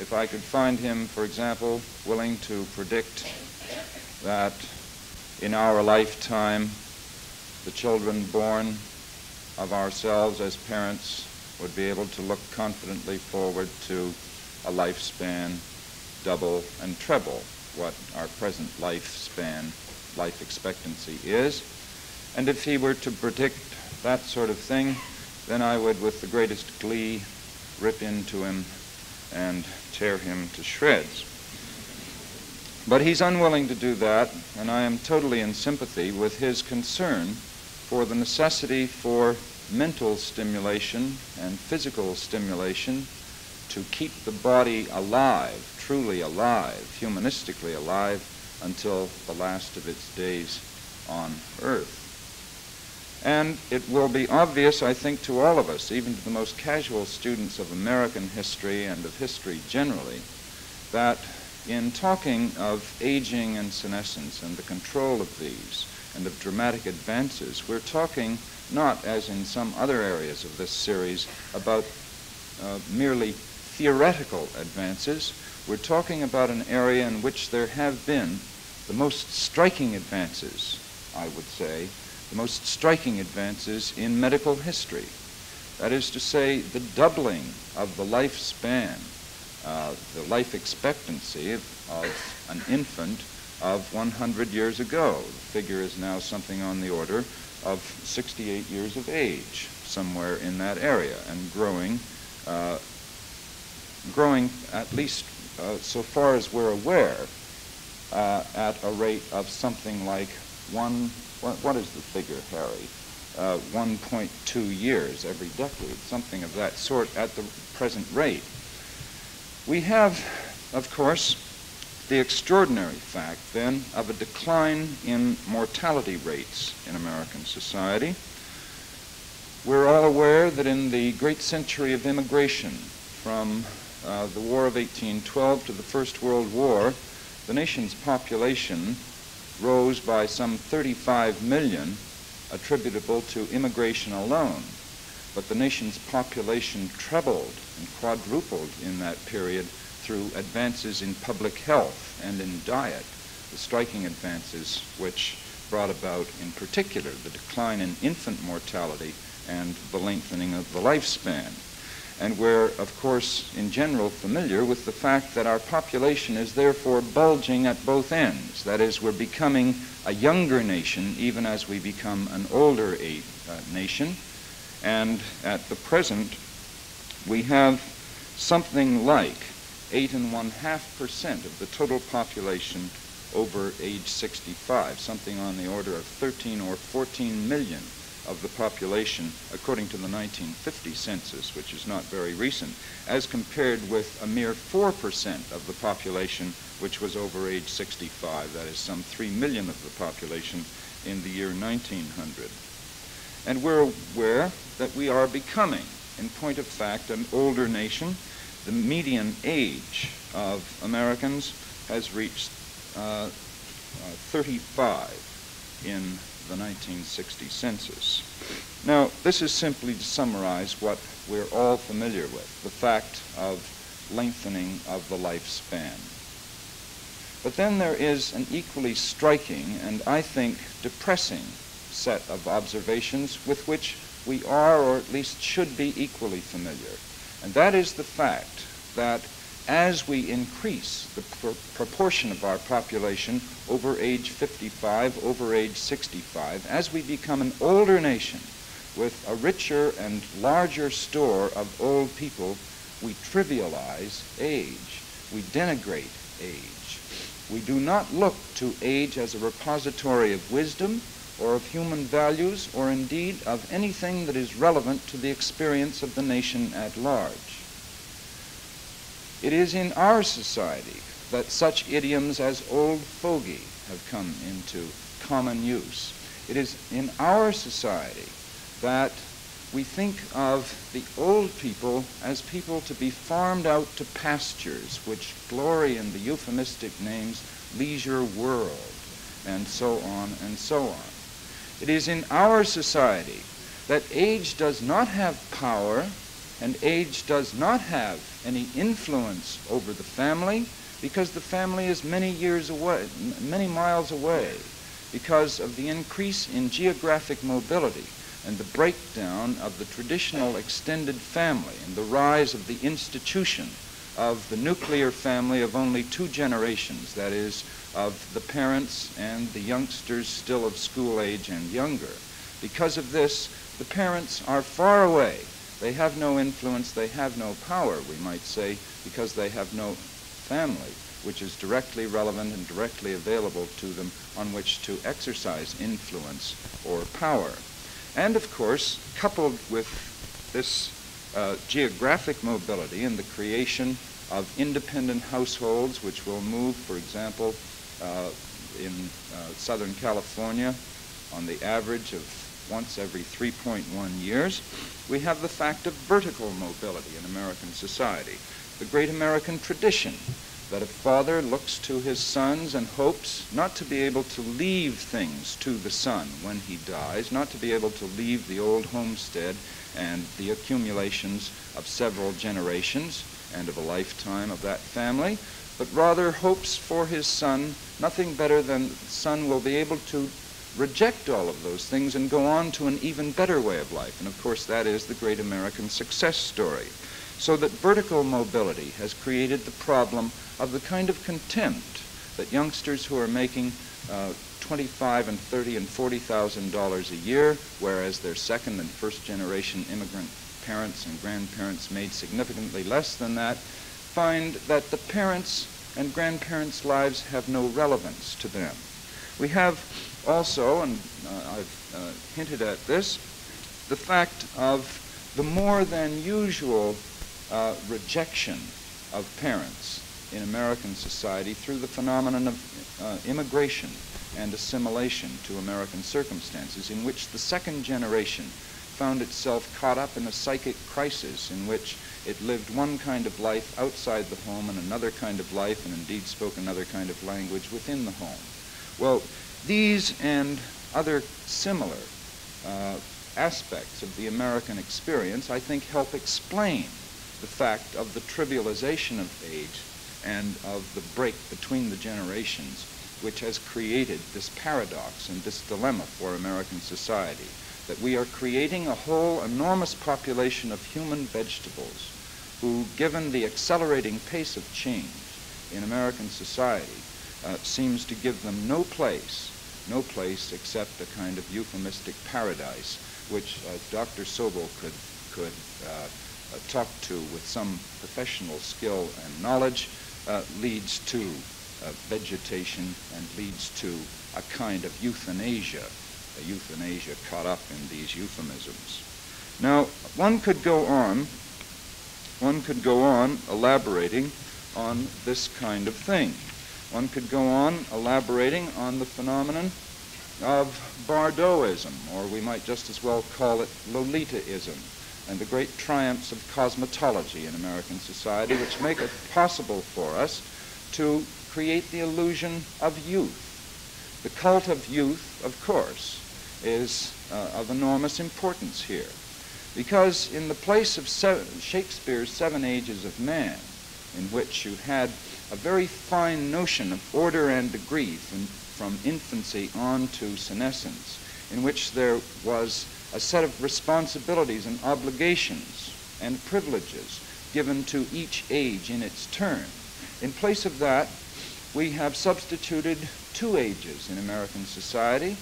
if I could find him, for example, willing to predict that in our lifetime the children born of ourselves as parents would be able to look confidently forward to a lifespan double and treble what our present lifespan, life expectancy is. And if he were to predict that sort of thing, then I would, with the greatest glee, rip into him and tear him to shreds. But he's unwilling to do that, and I am totally in sympathy with his concern for the necessity for mental stimulation and physical stimulation to keep the body alive, truly alive, humanistically alive, until the last of its days on Earth. And it will be obvious, I think, to all of us, even to the most casual students of American history and of history generally, that in talking of aging and senescence and the control of these and of dramatic advances, we're talking not, as in some other areas of this series, about merely theoretical advances, We're talking about an area in which there have been the most striking advances, I would say, the most striking advances in medical history. That is to say, the doubling of the lifespan, the life expectancy of an infant of 100 years ago. The figure is now something on the order of 68 years of age, somewhere in that area, and growing at least so far as we're aware, at a rate of something like what is the figure, Harry? 1.2 years every decade, something of that sort at the present rate. We have, of course, the extraordinary fact, then, of a decline in mortality rates in American society. We're all aware that in the great century of immigration from the War of 1812 to the First World War, the nation's population rose by some 35 million, attributable to immigration alone. But the nation's population trebled and quadrupled in that period through advances in public health and in diet, the striking advances which brought about, in particular, the decline in infant mortality and the lengthening of the lifespan. And we're, of course, in general familiar with the fact that our population is therefore bulging at both ends. That is, we're becoming a younger nation even as we become an older nation. And at the present, we have something like 8.5% of the total population over age 65, something on the order of 13 or 14 million of the population, according to the 1950 census, which is not very recent, as compared with a mere 4% of the population which was over age 65, that is some 3 million of the population in the year 1900. And we're aware that we are becoming, in point of fact, an older nation. The median age of Americans has reached 35 in the 1960 census. Now, this is simply to summarize what we're all familiar with, the fact of lengthening of the lifespan. But then there is an equally striking and, I think, depressing set of observations with which we are, or at least should be, equally familiar. And that is the fact that as we increase the proportion of our population over age 55, over age 65, as we become an older nation with a richer and larger store of old people, we trivialize age. We denigrate age. We do not look to age as a repository of wisdom or of human values, or indeed of anything that is relevant to the experience of the nation at large. It is in our society that such idioms as old fogey have come into common use. It is in our society that we think of the old people as people to be farmed out to pastures which glory in the euphemistic names leisure world, and so on and so on. It is in our society that age does not have power and age does not have any influence over the family, because the family is many years away, many miles away, because of the increase in geographic mobility and the breakdown of the traditional extended family and the rise of the institution of the nuclear family of only 2 generations, that is, of the parents and the youngsters still of school age and younger. Because of this, the parents are far away. They have no influence, they have no power, we might say, because they have no family which is directly relevant and directly available to them on which to exercise influence or power. And of course, coupled with this geographic mobility and the creation of independent households which will move, for example, in Southern California on the average of once every 3.1 years, we have the fact of vertical mobility in American society. The great American tradition that a father looks to his sons and hopes not to be able to leave things to the son when he dies, not to be able to leave the old homestead and the accumulations of several generations and of a lifetime of that family, but rather hopes for his son nothing better than the son will be able to reject all of those things and go on to an even better way of life. And of course, that is the great American success story. So that vertical mobility has created the problem of the kind of contempt that youngsters who are making $25,000 and $30,000 and $40,000 a year, whereas their second and first generation immigrant parents and grandparents made significantly less than that, find that the parents and grandparents' lives have no relevance to them. We have also, and I've hinted at this, the fact of the more than usual rejection of parents in American society through the phenomenon of immigration and assimilation to American circumstances, in which the second generation found itself caught up in a psychic crisis in which it lived one kind of life outside the home and another kind of life, and indeed spoke another kind of language within the home. Well, these and other similar aspects of the American experience, I think, help explain the fact of the trivialization of age and of the break between the generations, which has created this paradox and this dilemma for American society, that we are creating a whole enormous population of human vegetables who, given the accelerating pace of change in American society, seems to give them no place except a kind of euphemistic paradise, which Dr. Sobel could talk to with some professional skill and knowledge, leads to vegetation and leads to a kind of euthanasia caught up in these euphemisms. Now, one could go on elaborating on this kind of thing. One could go on elaborating on the phenomenon of Bardottism, or we might just as well call it Lolitaism, and the great triumphs of cosmetology in American society, which make it possible for us to create the illusion of youth. The cult of youth, of course, is of enormous importance here, because in the place of Shakespeare's Seven Ages of Man, in which you had a very fine notion of order and degree from infancy on to senescence, in which there was a set of responsibilities and obligations and privileges given to each age in its turn. In place of that, we have substituted two ages in American society.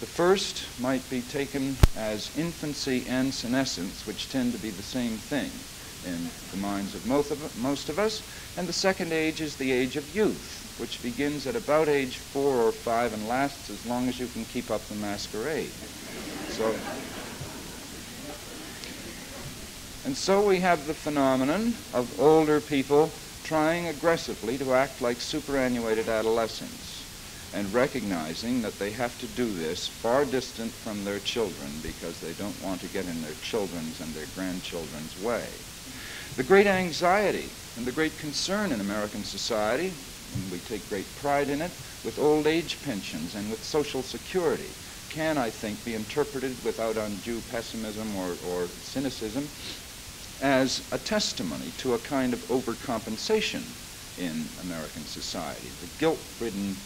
The first might be taken as infancy and senescence, which tend to be the same thing in the minds of most of us. And the second age is the age of youth, which begins at about age 4 or 5 and lasts as long as you can keep up the masquerade. So we have the phenomenon of older people trying aggressively to act like superannuated adolescents, and recognizing that they have to do this far distant from their children because they don't want to get in their children's and their grandchildren's way. The great anxiety and the great concern in American society, and we take great pride in it, with old age pensions and with Social Security, can, I think, be interpreted without undue pessimism or cynicism as a testimony to a kind of overcompensation in American society. The guilt-ridden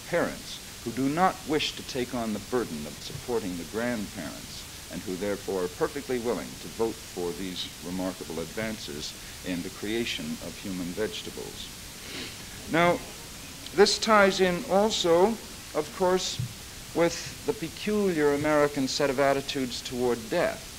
parents who do not wish to take on the burden of supporting the grandparents, and who therefore are perfectly willing to vote for these remarkable advances in the creation of human vegetables. Now, this ties in also, of course, with the peculiar American set of attitudes toward death.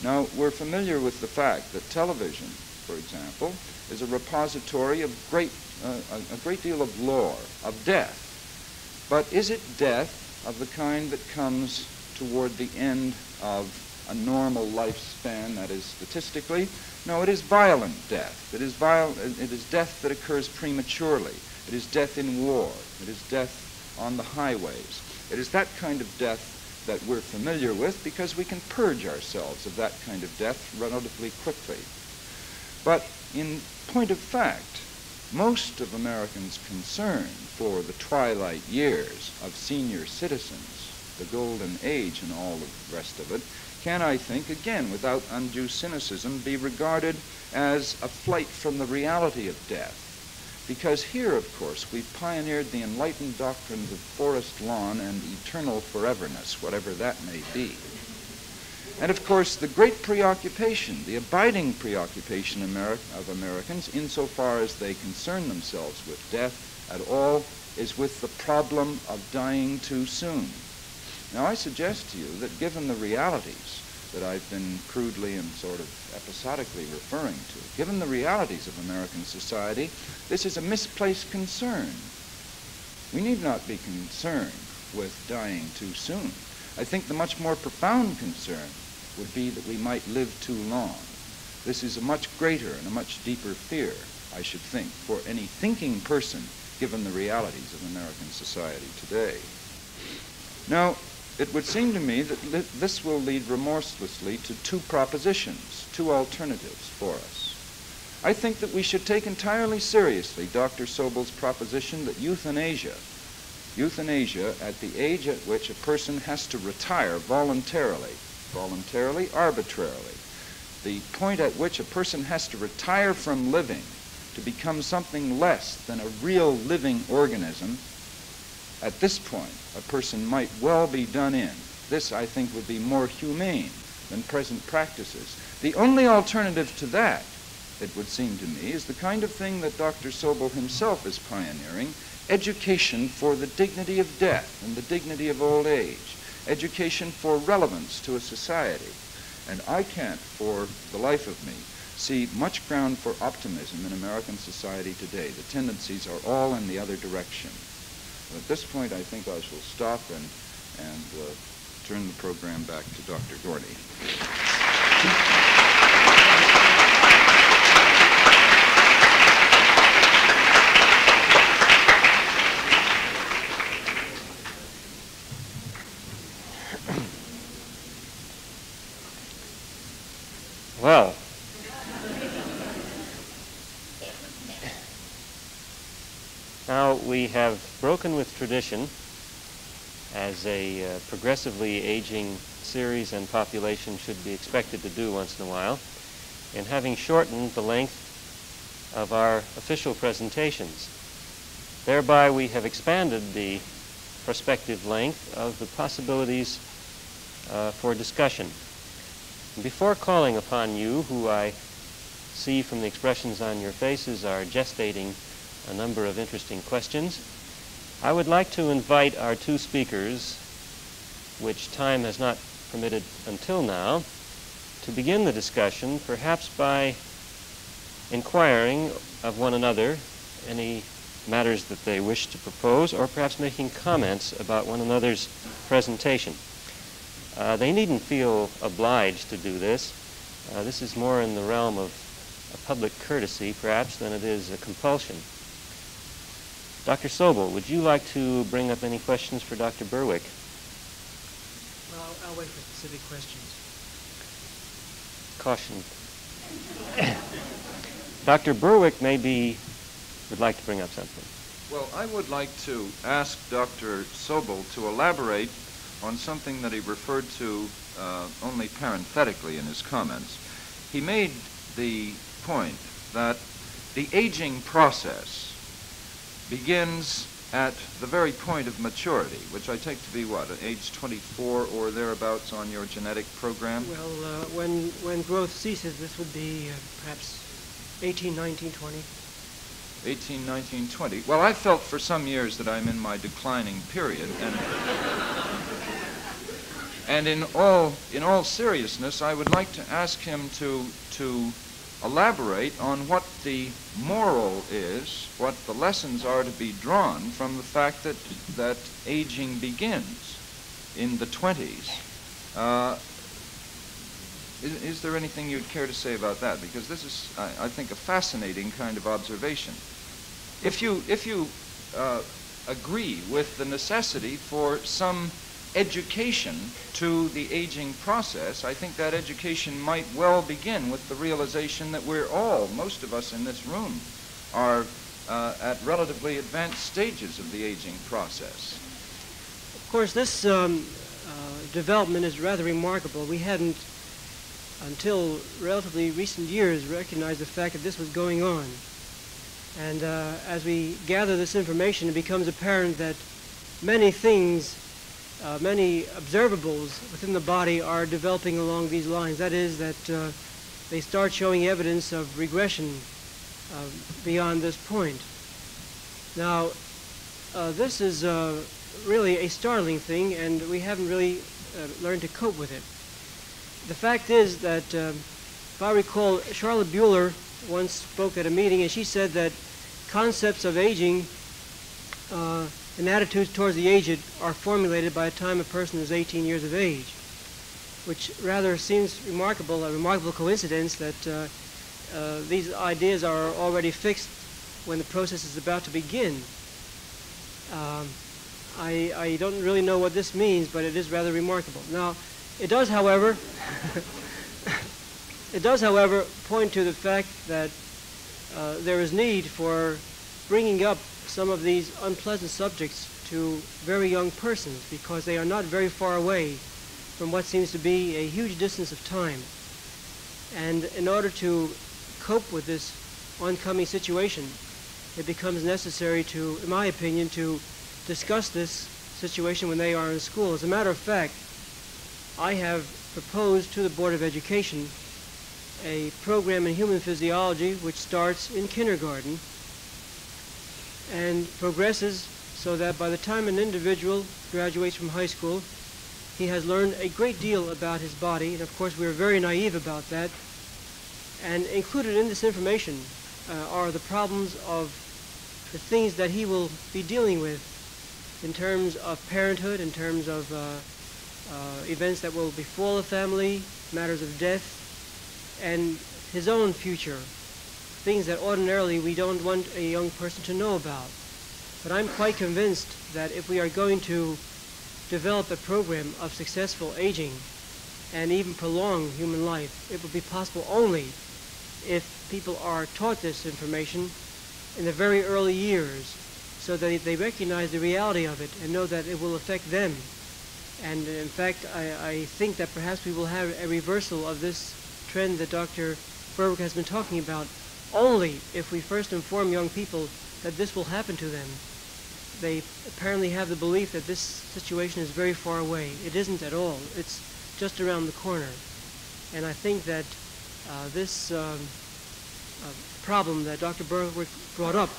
Now, we're familiar with the fact that television, for example, is a repository of a great deal of lore, of death. But is it death of the kind that comes toward the end of a normal lifespan, that is statistically? No, it is violent death. It is death that occurs prematurely. It is death in war. It is death on the highways. It is that kind of death that we're familiar with because we can purge ourselves of that kind of death relatively quickly. But in point of fact, most of Americans' concern for the twilight years of senior citizens, the golden age and all the rest of it, can, I think, again, without undue cynicism, be regarded as a flight from the reality of death. Because here, of course, we pioneered the enlightened doctrines of forest lawn and eternal foreverness, whatever that may be. And of course, the great preoccupation, the abiding preoccupation of Americans, insofar as they concern themselves with death at all, is with the problem of dying too soon. Now, I suggest to you that given the realities that I've been crudely and sort of episodically referring to, given the realities of American society, this is a misplaced concern. We need not be concerned with dying too soon. I think the much more profound concern would be that we might live too long. This is a much greater and a much deeper fear, I should think, for any thinking person, given the realities of American society today. Now, it would seem to me that this will lead remorselessly to two propositions, two alternatives for us. I think that we should take entirely seriously Dr. Sobel's proposition that euthanasia at the age at which a person has to retire voluntarily, arbitrarily, the point at which a person has to retire from living to become something less than a real living organism, at this point, a person might well be done in. This, I think, would be more humane than present practices. The only alternative to that, it would seem to me, is the kind of thing that Dr. Sobel himself is pioneering, education for the dignity of death and the dignity of old age, education for relevance to a society. And I can't, for the life of me, see much ground for optimism in American society today. The tendencies are all in the other direction. At this point, I think I shall stop and turn the program back to Dr. Gorney. Well, now we have broken with tradition as a progressively aging series and population should be expected to do once in a while, in having shortened the length of our official presentations. Thereby we have expanded the prospective length of the possibilities for discussion. Before calling upon you, who I see from the expressions on your faces are gestating a number of interesting questions, I would like to invite our two speakers, which time has not permitted until now, to begin the discussion, perhaps by inquiring of one another any matters that they wish to propose, or perhaps making comments about one another's presentation. They needn't feel obliged to do this. This is more in the realm of a public courtesy, perhaps, than it is a compulsion. Dr. Sobel, would you like to bring up any questions for Dr. Berwick? Well, I'll wait for specific questions. Caution. Dr. Berwick would like to bring up something. Well, I would like to ask Dr. Sobel to elaborate on something that he referred to only parenthetically in his comments. He made the point that the aging process begins at the very point of maturity, which I take to be what, at age 24 or thereabouts on your genetic program? Well, when growth ceases, this would be perhaps 18, 19, 20. 18, 19, 20. Well, I felt for some years that I'm in my declining period, and in all seriousness, I would like to ask him to elaborate on what the moral is, what the lessons are to be drawn from the fact that aging begins in the 20s. Is there anything you'd care to say about that? Because this is, I think, a fascinating kind of observation. If you agree with the necessity for some education to the aging process, I think that education might well begin with the realization that we're all, most of us in this room, are at relatively advanced stages of the aging process. Of course, this development is rather remarkable. We hadn't, until relatively recent years, recognized the fact that this was going on. And as we gather this information, it becomes apparent that many things, many observables within the body are developing along these lines. That is, that they start showing evidence of regression beyond this point. Now, this is really a startling thing, and we haven't really learned to cope with it. The fact is that, if I recall, Charlotte Bueller once spoke at a meeting, and she said that concepts of aging and attitudes towards the aged are formulated by the time a person is 18 years of age, which rather seems remarkable, a remarkable coincidence that these ideas are already fixed when the process is about to begin. I don't really know what this means, but it is rather remarkable. Now, it does, however, point to the fact that there is need for bringing up some of these unpleasant subjects to very young persons, because they are not very far away from what seems to be a huge distance of time. And in order to cope with this oncoming situation, it becomes necessary to, in my opinion, to discuss this situation when they are in school. As a matter of fact, I have proposed to the Board of Education a program in human physiology which starts in kindergarten and progresses so that by the time an individual graduates from high school, he has learned a great deal about his body. And of course, we're very naive about that. And included in this information are the problems of the things that he will be dealing with in terms of parenthood, in terms of events that will befall the family, matters of death, and his own future, things that ordinarily we don't want a young person to know about. But I'm quite convinced that if we are going to develop a program of successful aging and even prolong human life, it will be possible only if people are taught this information in the very early years, so that they recognize the reality of it and know that it will affect them. And in fact, I think that perhaps we will have a reversal of this trend that Dr. Berwick has been talking about only if we first inform young people that this will happen to them. They apparently have the belief that this situation is very far away. It isn't at all. It's just around the corner. And I think that this problem that Dr. Berwick brought up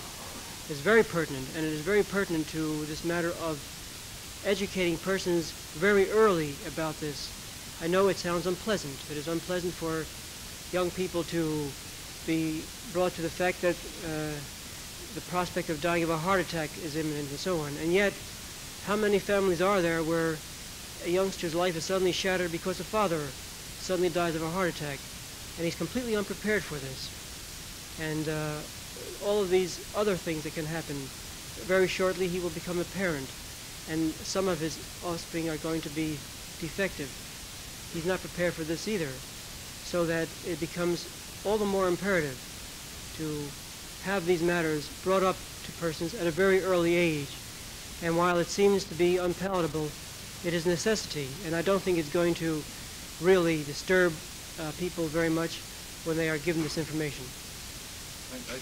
is very pertinent, and it is very pertinent to this matter of educating persons very early about this. I know it sounds unpleasant. It is unpleasant for young people to be brought to the fact that the prospect of dying of a heart attack is imminent and so on. And yet, how many families are there where a youngster's life is suddenly shattered because the father suddenly dies of a heart attack, and he's completely unprepared for this? And all of these other things that can happen. Very shortly, he will become a parent, and some of his offspring are going to be defective. He's not prepared for this either, so that it becomes all the more imperative to have these matters brought up to persons at a very early age. And while it seems to be unpalatable, it is a necessity, and I don't think it's going to really disturb people very much when they are given this information. I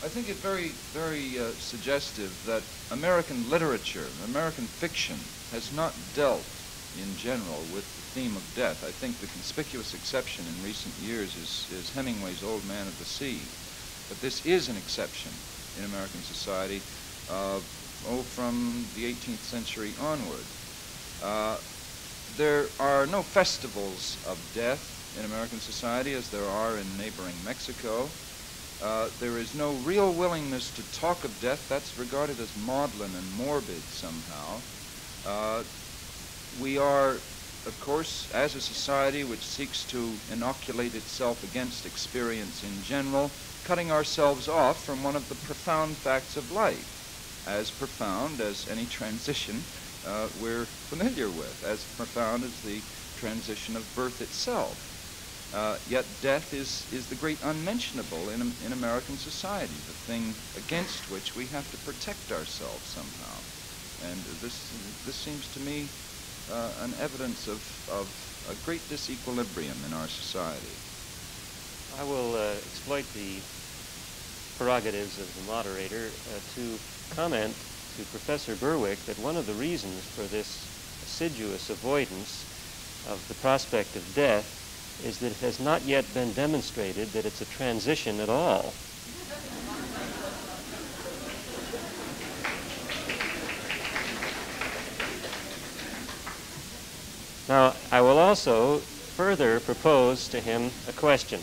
think it very, very suggestive that American literature, American fiction, has not dealt in general with the theme of death. I think the conspicuous exception in recent years is Hemingway's Old Man of the Sea. But this is an exception in American society, from the 18th century onward. There are no festivals of death in American society as there are in neighboring Mexico. There is no real willingness to talk of death. That's regarded as maudlin and morbid somehow. We are, of course, as a society which seeks to inoculate itself against experience in general, cutting ourselves off from one of the profound facts of life, as profound as any transition we're familiar with, as profound as the transition of birth itself. Yet death is the great unmentionable in American society, the thing against which we have to protect ourselves somehow. And this seems to me an evidence of a great disequilibrium in our society. I will exploit the prerogatives of the moderator to comment to Professor Berwick that one of the reasons for this assiduous avoidance of the prospect of death is that it has not yet been demonstrated that it's a transition at all. Now, I will also further propose to him a question.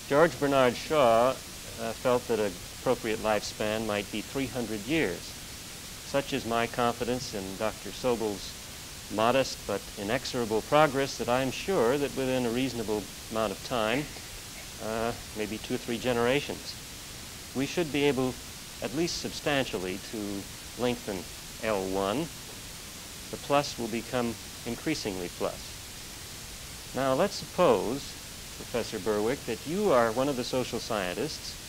George Bernard Shaw felt that an appropriate lifespan might be 300 years. Such is my confidence in Dr. Sobel's modest but inexorable progress that I am sure that within a reasonable amount of time, maybe 2 or 3 generations, we should be able at least substantially to lengthen L1. The plus will become increasingly plus. Now let's suppose, Professor Berwick, that you are one of the social scientists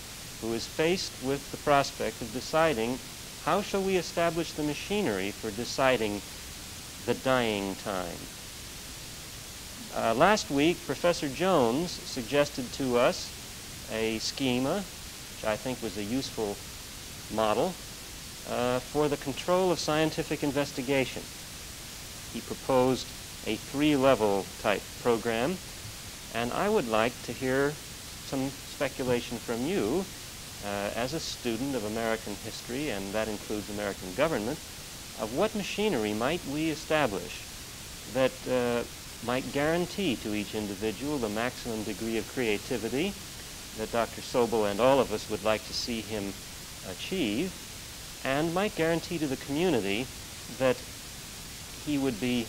who is faced with the prospect of deciding how shall we establish the machinery for deciding the dying time. Last week, Professor Jones suggested to us a schema, which I think was a useful model, for the control of scientific investigation. He proposed a 3-level type program, and I would like to hear some speculation from you as a student of American history, and that includes American government, of what machinery might we establish that might guarantee to each individual the maximum degree of creativity that Dr. Sobel and all of us would like to see him achieve, and might guarantee to the community that he would be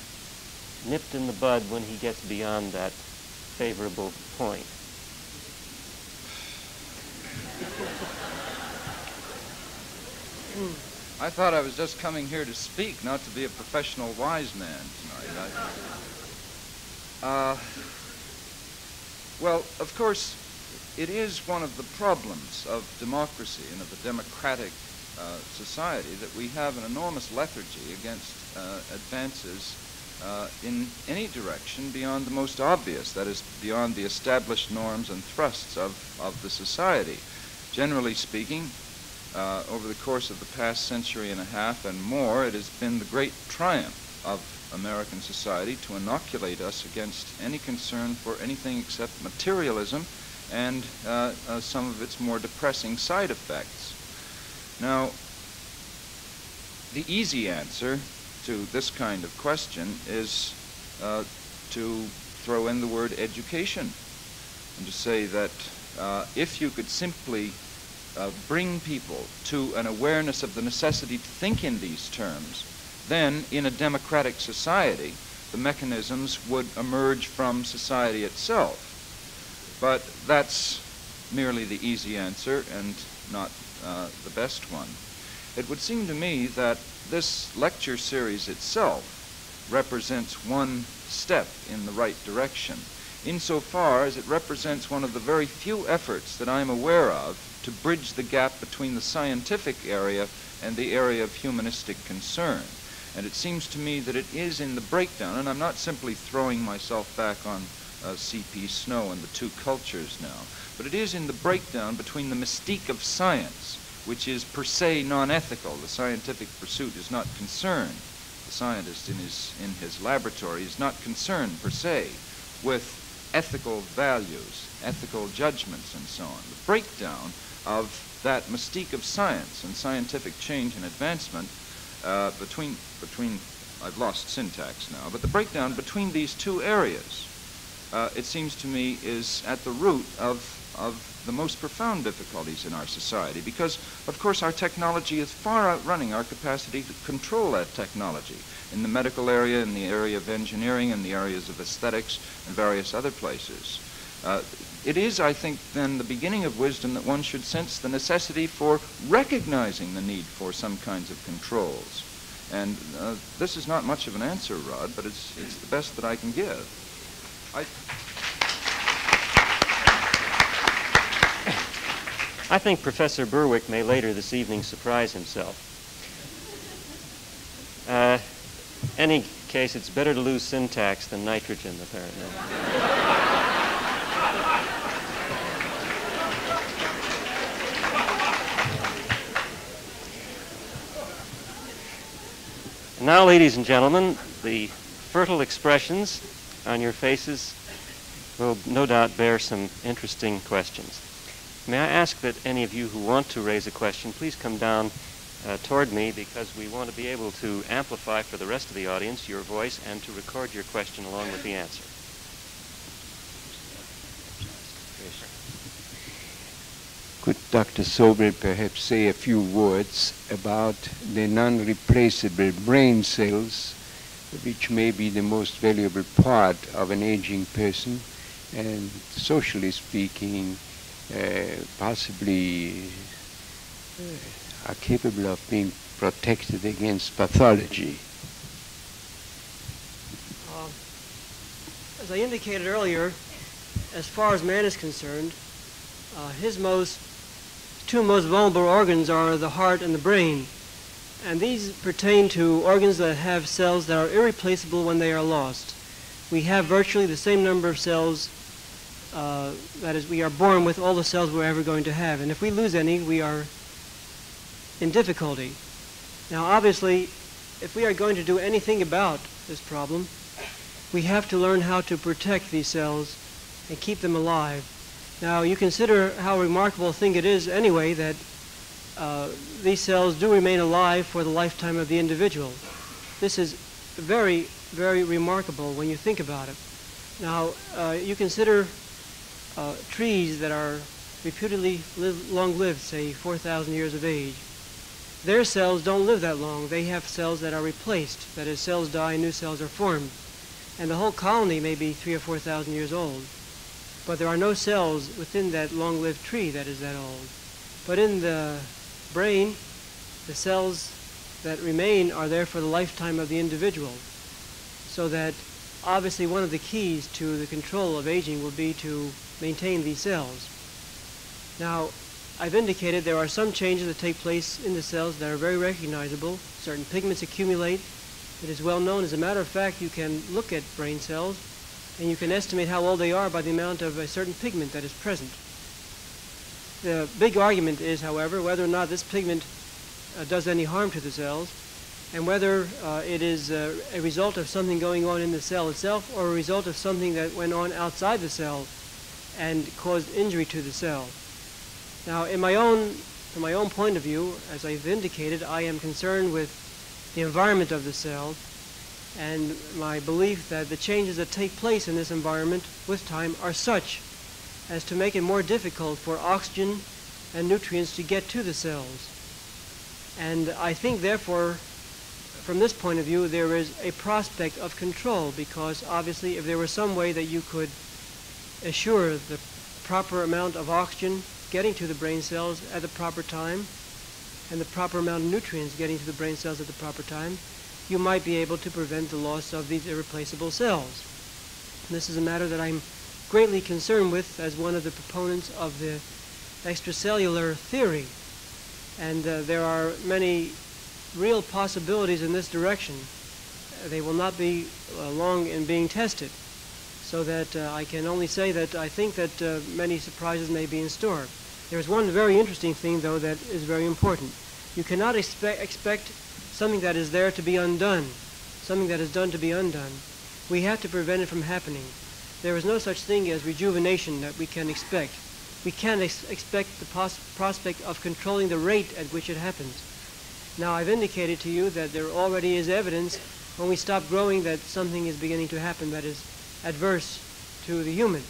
nipped in the bud when he gets beyond that favorable point. I thought I was just coming here to speak, not to be a professional wise man tonight. Well, of course, it is one of the problems of democracy and of a democratic society that we have an enormous lethargy against advances in any direction beyond the most obvious, that is, beyond the established norms and thrusts of the society. Generally speaking, over the course of the past century and a half and more, it has been the great triumph of American society to inoculate us against any concern for anything except materialism and some of its more depressing side effects. Now, the easy answer to this kind of question is to throw in the word education and to say that if you could simply bring people to an awareness of the necessity to think in these terms, then in a democratic society, the mechanisms would emerge from society itself. But that's merely the easy answer and not the best one. It would seem to me that this lecture series itself represents one step in the right direction, insofar as it represents one of the very few efforts that I'm aware of to bridge the gap between the scientific area and the area of humanistic concern. And it seems to me that it is in the breakdown, and I'm not simply throwing myself back on C.P. Snow and the two cultures now, but it is in the breakdown between the mystique of science, which is per se non-ethical. The scientific pursuit is not concerned. The scientist in his laboratory is not concerned per se with ethical values, ethical judgments, and so on. The breakdown of that mystique of science and scientific change and advancement between I've lost syntax now, but the breakdown between these two areas, it seems to me, is at the root of the most profound difficulties in our society, because, of course, our technology is far outrunning our capacity to control that technology in the medical area, in the area of engineering, in the areas of aesthetics, and various other places. It is, I think, then the beginning of wisdom that one should sense the necessity for recognizing the need for some kinds of controls. And this is not much of an answer, Rod, but it's the best that I can give. I think Professor Berwick may later this evening surprise himself. any case, it's better to lose syntax than nitrogen, apparently. Now, ladies and gentlemen, the fertile expressions on your faces will no doubt bear some interesting questions. May I ask that any of you who want to raise a question, please come down toward me, because we want to be able to amplify for the rest of the audience your voice and to record your question along with the answer. Could Dr. Sobel perhaps say a few words about the non-replaceable brain cells, which may be the most valuable part of an aging person, and socially speaking, possibly are capable of being protected against pathology? As I indicated earlier, as far as man is concerned, his two most vulnerable organs are the heart and the brain. And these pertain to organs that have cells that are irreplaceable when they are lost. We have virtually the same number of cells, that is, we are born with all the cells we're ever going to have. And if we lose any, we are in difficulty. Now, obviously, if we are going to do anything about this problem, we have to learn how to protect these cells and keep them alive. Now, you consider how remarkable a thing it is anyway that these cells do remain alive for the lifetime of the individual. This is very, very remarkable when you think about it. Now, you consider trees that are reputedly long-lived, say 4,000 years of age. Their cells don't live that long. They have cells that are replaced. That is, cells die, new cells are formed. And the whole colony may be 3,000 or 4,000 years old. But there are no cells within that long-lived tree that is that old. But in the brain, the cells that remain are there for the lifetime of the individual. So that obviously one of the keys to the control of aging will be to maintain these cells. Now, I've indicated there are some changes that take place in the cells that are very recognizable. Certain pigments accumulate. It is well known. As a matter of fact, you can look at brain cells and you can estimate how old they are by the amount of a certain pigment that is present. The big argument is, however, whether or not this pigment does any harm to the cells, and whether it is a result of something going on in the cell itself or a result of something that went on outside the cell and caused injury to the cell. Now, from my own point of view, as I've indicated, I am concerned with the environment of the cell and my belief that the changes that take place in this environment with time are such as to make it more difficult for oxygen and nutrients to get to the cells. And I think, therefore, from this point of view, there is a prospect of control, because obviously if there was some way that you could assure the proper amount of oxygen getting to the brain cells at the proper time and the proper amount of nutrients getting to the brain cells at the proper time, you might be able to prevent the loss of these irreplaceable cells. And this is a matter that I'm greatly concerned with as one of the proponents of the extracellular theory. And there are many real possibilities in this direction. They will not be long in being tested, so that I can only say that I think that many surprises may be in store. There is one very interesting thing, though, that is very important. You cannot expect something that is there to be undone, something that is done to be undone. We have to prevent it from happening. There is no such thing as rejuvenation that we can expect. We can't expect the prospect of controlling the rate at which it happens. Now, I've indicated to you that there already is evidence when we stop growing that something is beginning to happen that is adverse to the human.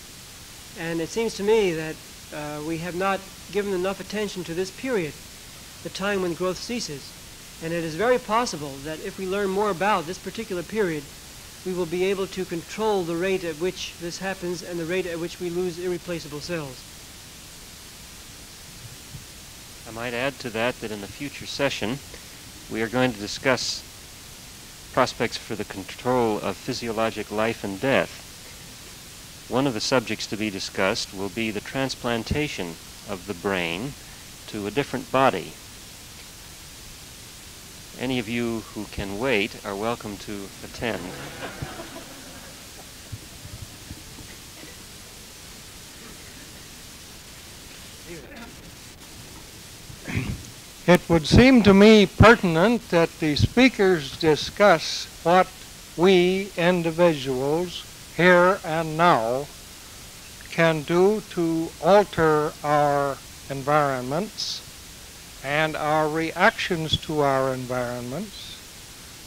And it seems to me that we have not given enough attention to this period, the time when growth ceases. And it is very possible that if we learn more about this particular period, we will be able to control the rate at which this happens and the rate at which we lose irreplaceable cells. I might add to that in the future session, we are going to discuss prospects for the control of physiologic life and death. One of the subjects to be discussed will be the transplantation of the brain to a different body. Any of you who can wait are welcome to attend. It would seem to me pertinent that the speakers discuss what we individuals here and now can do to alter our environments and our reactions to our environments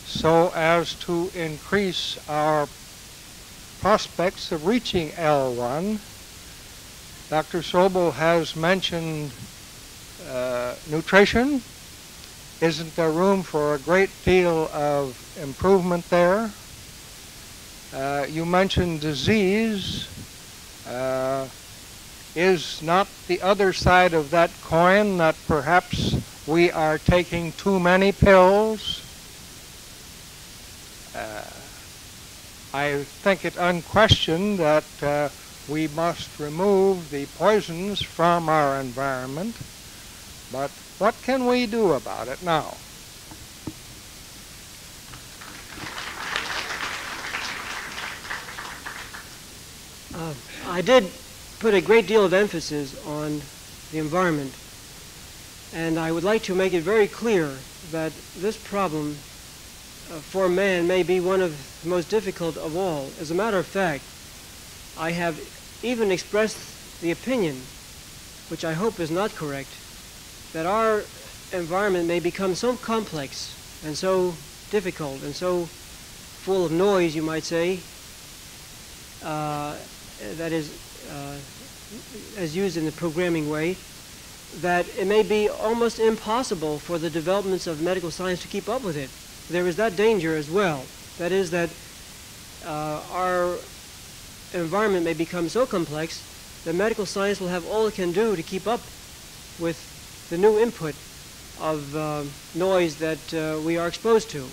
so as to increase our prospects of reaching L1. Dr. Sobel has mentioned nutrition. Isn't there room for a great deal of improvement there? You mentioned disease. Is not the other side of that coin that perhaps we are taking too many pills? I think it unquestioned that we must remove the poisons from our environment, but what can we do about it now? I did put a great deal of emphasis on the environment, and I would like to make it very clear that this problem for man may be one of the most difficult of all. As a matter of fact, I have even expressed the opinion, which I hope is not correct, that our environment may become so complex and so difficult and so full of noise, you might say, that is, as used in the programming way, that it may be almost impossible for the developments of medical science to keep up with it. There is that danger as well. That is that our environment may become so complex that medical science will have all it can do to keep up with the new input of noise that we are exposed to.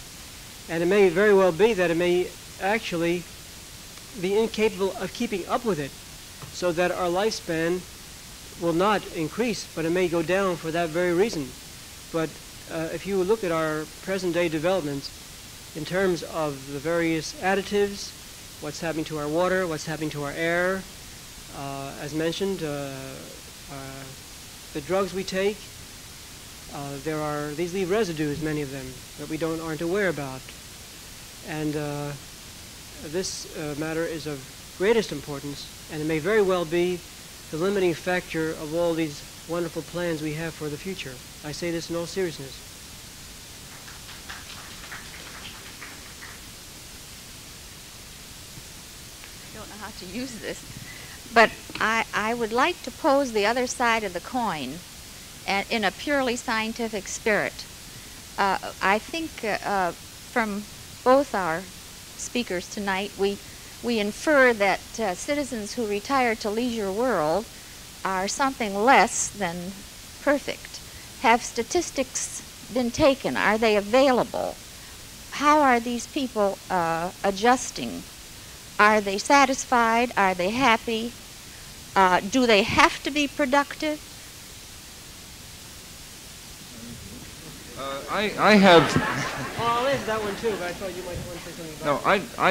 And it may very well be that it may actually be incapable of keeping up with it, so that our lifespan will not increase, but it may go down for that very reason. But if you look at our present-day developments in terms of the various additives, what's happening to our water, what's happening to our air, as mentioned, the drugs we take, these leave residues, many of them, that we aren't aware about. And this matter is of greatest importance, and it may very well be the limiting factor of all these wonderful plans we have for the future. I say this in all seriousness. I don't know how to use this, but I would like to pose the other side of the coin in a purely scientific spirit. I think from both our speakers tonight, we infer that citizens who retire to leisure world are something less than perfect. Have statistics been taken? Are they available? How are these people adjusting? Are they satisfied? Are they happy? Do they have to be productive? I have. Well, I'll answer that one too, but I thought you might want to say something about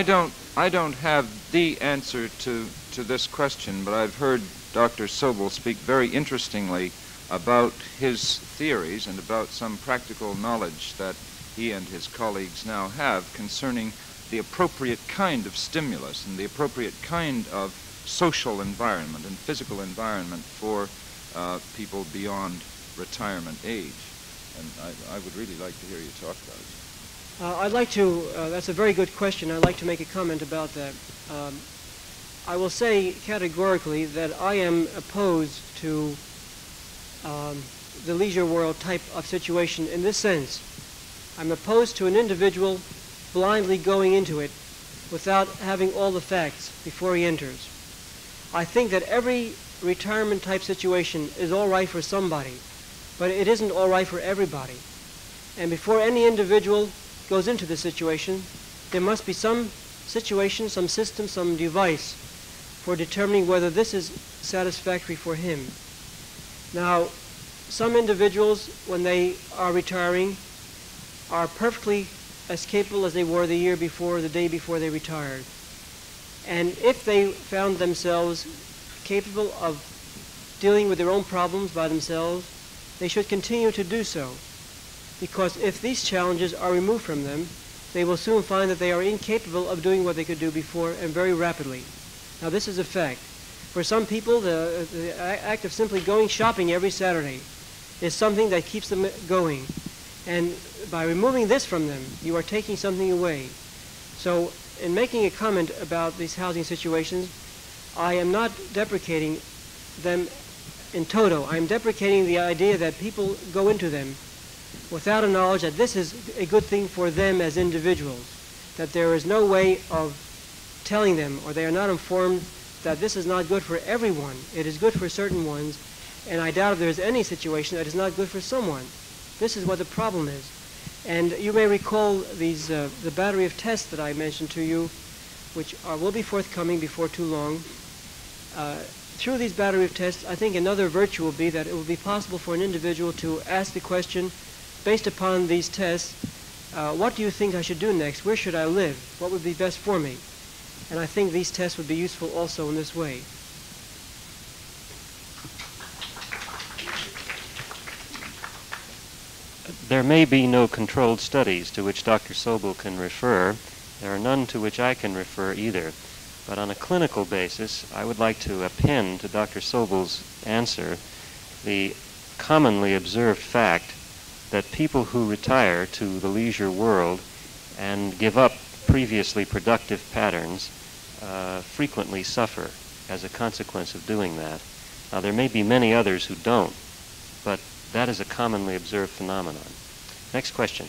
No, I don't have the answer to this question, but I've heard Dr. Sobel speak very interestingly about his theories and about some practical knowledge that he and his colleagues now have concerning the appropriate kind of stimulus and the appropriate kind of social environment and physical environment for people beyond retirement age. And I would really like to hear you talk about it. I'd like to, that's a very good question. I'd like to make a comment about that. I will say categorically that I am opposed to the leisure world type of situation in this sense. I'm opposed to an individual blindly going into it without having all the facts before he enters. I think that every retirement type situation is all right for somebody, but it isn't all right for everybody. And before any individual goes into the situation, there must be some situation, some system, some device for determining whether this is satisfactory for him. Now, some individuals, when they are retiring, are perfectly as capable as they were the year before, the day before they retired. And if they found themselves capable of dealing with their own problems by themselves, they should continue to do so. Because if these challenges are removed from them, they will soon find that they are incapable of doing what they could do before, and very rapidly. Now, this is a fact. For some people, the act of simply going shopping every Saturday is something that keeps them going. And by removing this from them, you are taking something away. So in making a comment about these housing situations, I am not deprecating them in toto. I am deprecating the idea that people go into them without a knowledge that this is a good thing for them as individuals, that there is no way of telling them, or they are not informed that this is not good for everyone. It is good for certain ones, and I doubt if there is any situation that is not good for someone. This is what the problem is. And you may recall these the battery of tests that I mentioned to you, which will be forthcoming before too long. Through these battery of tests, I think another virtue will be that it will be possible for an individual to ask the question, based upon these tests, what do you think I should do next? Where should I live? What would be best for me? And I think these tests would be useful also in this way. There may be no controlled studies to which Dr. Sobel can refer. There are none to which I can refer either. But on a clinical basis, I would like to append to Dr. Sobel's answer the commonly observed fact that people who retire to the leisure world and give up previously productive patterns frequently suffer as a consequence of doing that. Now, there may be many others who don't, but that is a commonly observed phenomenon. Next question.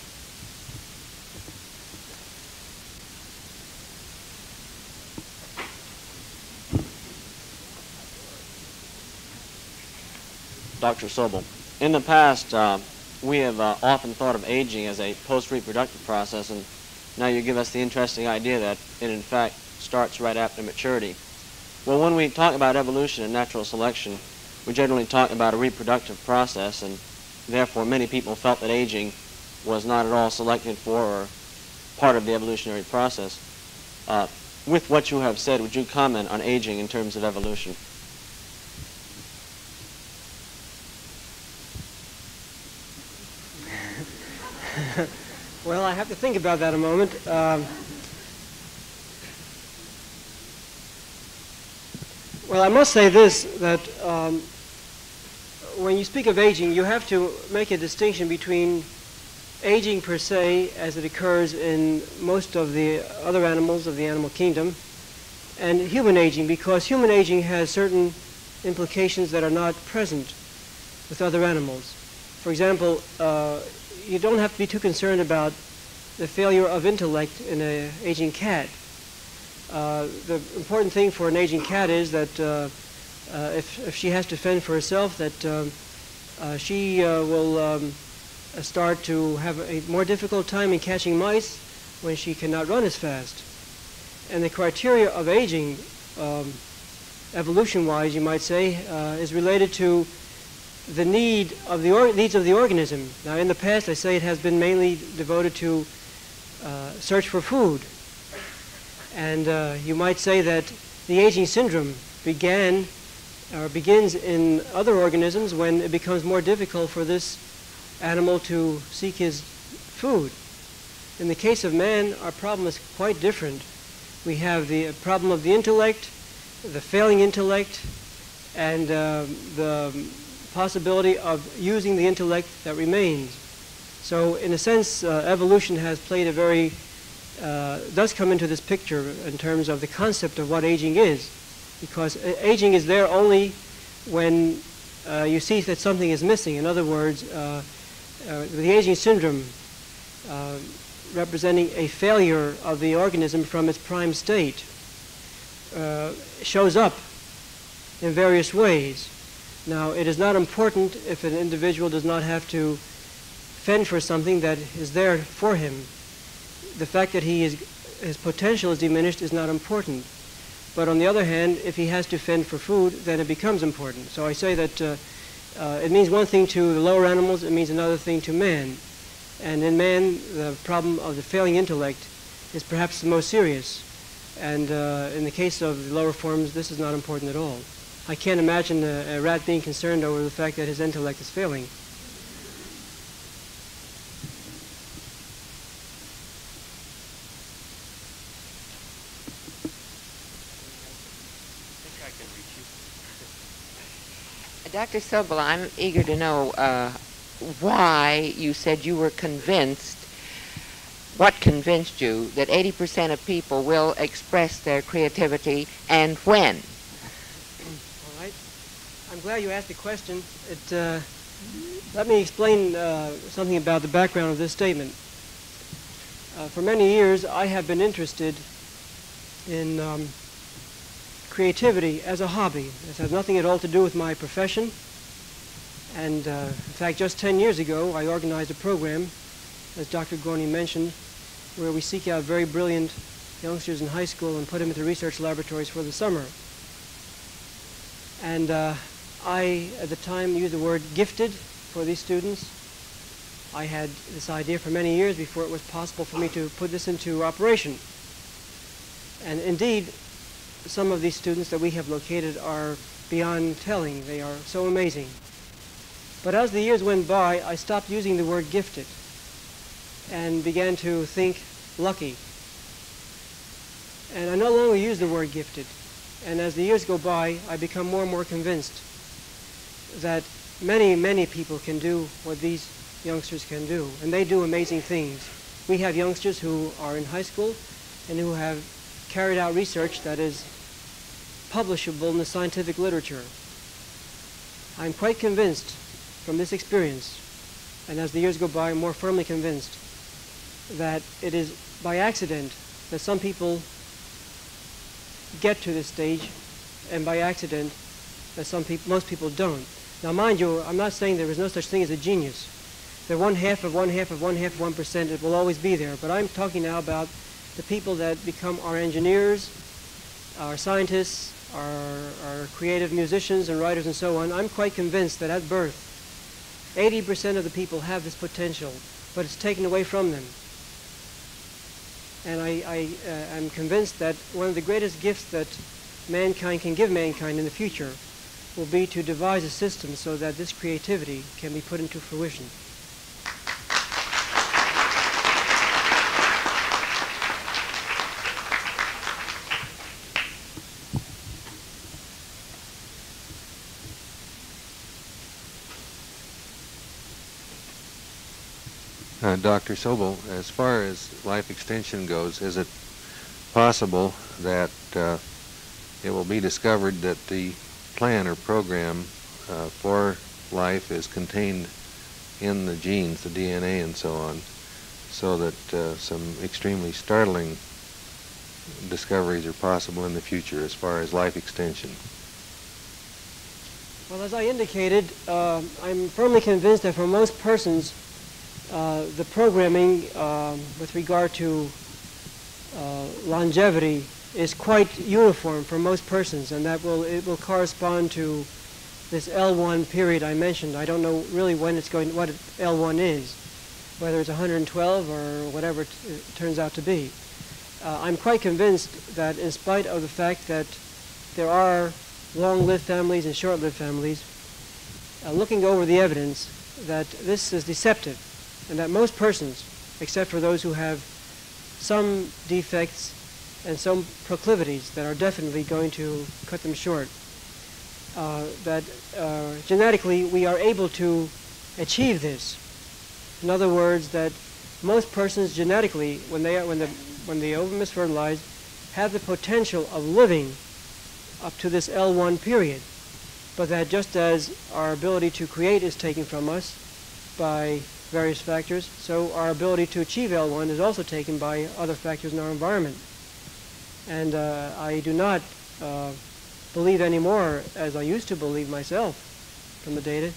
Dr. Sobel, in the past, we have often thought of aging as a post-reproductive process, and now you give us the interesting idea that it in fact starts right after maturity. Well, when we talk about evolution and natural selection, we generally talk about a reproductive process, and therefore many people felt that aging was not at all selected for or part of the evolutionary process. With what you have said, would you comment on aging in terms of evolution? Well, I have to think about that a moment. Well, I must say this, that when you speak of aging, you have to make a distinction between aging per se, as it occurs in most of the other animals of the animal kingdom, and human aging, because human aging has certain implications that are not present with other animals. For example, you don't have to be too concerned about the failure of intellect in an aging cat. The important thing for an aging cat is that if she has to fend for herself, that she will start to have a more difficult time in catching mice when she cannot run as fast. And the criteria of aging, evolution-wise, you might say, is related to the needs of the organism. Now, in the past, I say it has been mainly devoted to search for food. And you might say that the aging syndrome begins in other organisms when it becomes more difficult for this animal to seek his food. In the case of man, our problem is quite different. We have the problem of the intellect, the failing intellect, and the possibility of using the intellect that remains. So in a sense, evolution has played a very, does come into this picture in terms of the concept of what aging is, because aging is there only when you see that something is missing. In other words, the aging syndrome representing a failure of the organism from its prime state shows up in various ways. Now, it is not important if an individual does not have to fend for something that is there for him. The fact that his potential is diminished is not important. But on the other hand, if he has to fend for food, then it becomes important. So I say that it means one thing to the lower animals, it means another thing to man. And in man, the problem of the failing intellect is perhaps the most serious. And in the case of the lower forms, this is not important at all. I can't imagine a rat being concerned over the fact that his intellect is failing. Dr. Sobel, I'm eager to know why you said you were convinced, what convinced you that 80% of people will express their creativity and when? All right. I'm glad you asked the question. Let me explain something about the background of this statement. For many years, I have been interested in creativity as a hobby. This has nothing at all to do with my profession. And in fact, just 10 years ago, I organized a program, as Dr. Gorney mentioned, where we seek out very brilliant youngsters in high school and put them into research laboratories for the summer. And I, at the time, used the word gifted for these students. I had this idea for many years before it was possible for me to put this into operation. And indeed, some of these students that we have located are beyond telling. They are so amazing. But as the years went by, I stopped using the word gifted and began to think lucky. And I no longer use the word gifted. And as the years go by, I become more and more convinced that many, many people can do what these youngsters can do. And they do amazing things. We have youngsters who are in high school and who have carried out research that is publishable in the scientific literature. I'm quite convinced from this experience, and as the years go by, I'm more firmly convinced that it is by accident that some people get to this stage, and by accident that most people don't. Now mind you, I'm not saying there is no such thing as a genius. They're 1/2 of 1/2 of 1/2 of 1%. It will always be there. But I'm talking now about the people that become our engineers, our scientists, our creative musicians and writers and so on. I'm quite convinced that at birth, 80% of the people have this potential, but it's taken away from them. And I'm convinced that one of the greatest gifts that mankind can give mankind in the future will be to devise a system so that this creativity can be put into fruition. Dr. Sobel, as far as life extension goes, is it possible that it will be discovered that the plan or program for life is contained in the genes, the DNA and so on, so that some extremely startling discoveries are possible in the future as far as life extension? Well, as I indicated, I'm firmly convinced that for most persons, the programming with regard to longevity is quite uniform for most persons, and that it will correspond to this L1 period I mentioned. I don't know really when it's going, what L1 is, whether it's 112 or whatever it turns out to be. I'm quite convinced that in spite of the fact that there are long-lived families and short-lived families, looking over the evidence, that this is deceptive, and that most persons, except for those who have some defects and some proclivities that are definitely going to cut them short, that genetically we are able to achieve this. In other words, that most persons genetically, when the ovum is fertilized, have the potential of living up to this L1 period, but that just as our ability to create is taken from us by various factors, so our ability to achieve L1 is also taken by other factors in our environment. And I do not believe anymore, as I used to believe myself from the data,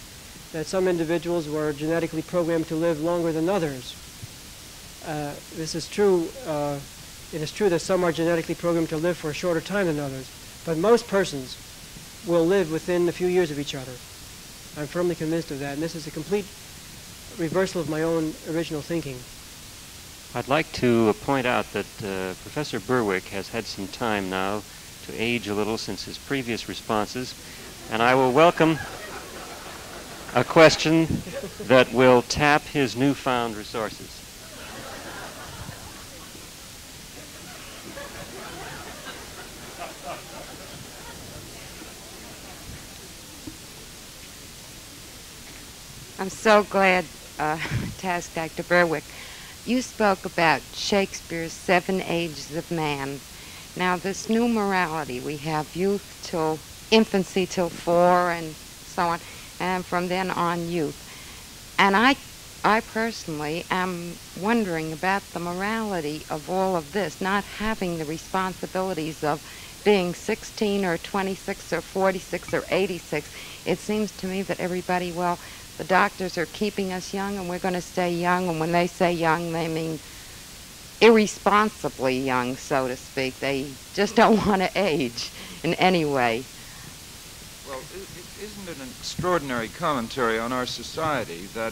that some individuals were genetically programmed to live longer than others. This is true. It is true that some are genetically programmed to live for a shorter time than others, but most persons will live within a few years of each other. I'm firmly convinced of that, and this is a complete reversal of my own original thinking. I'd like to point out that Professor Berwick has had some time now to age a little since his previous responses, and I will welcome a question that will tap his newfound resources. I'm so glad to ask Dr. Berwick. You spoke about Shakespeare's 7 Ages of Man. Now, this new morality, we have youth till infancy till 4 and so on, and from then on youth. And I personally am wondering about the morality of all of this, not having the responsibilities of being 16 or 26 or 46 or 86. It seems to me that everybody, well, the doctors are keeping us young and we're going to stay young, and when they say young, they mean irresponsibly young, so to speak. They just don't want to age in any way. Well, isn't it an extraordinary commentary on our society that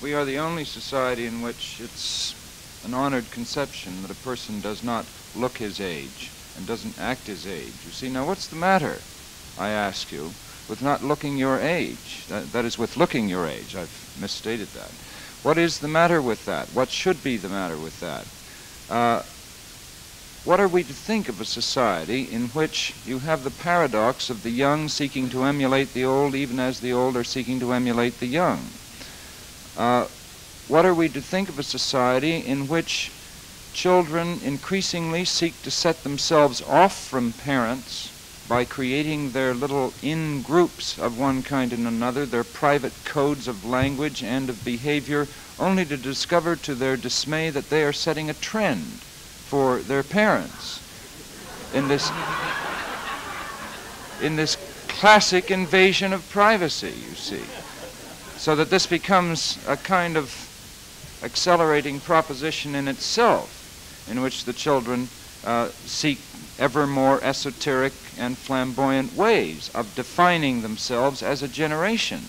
we are the only society in which it's an honored conception that a person does not look his age and doesn't act his age? You see, now what's the matter, I ask you, with not looking your age? That is, with looking your age. I've misstated that. What is the matter with that? What should be the matter with that? What are we to think of a society in which you have the paradox of the young seeking to emulate the old, even as the old are seeking to emulate the young? What are we to think of a society in which children increasingly seek to set themselves off from parents by creating their little in-groups of one kind and another, their private codes of language and of behavior, only to discover to their dismay that they are setting a trend for their parents in this classic invasion of privacy, you see. So that this becomes a kind of accelerating proposition in itself, in which the children seek ever more esoteric and flamboyant ways of defining themselves as a generation.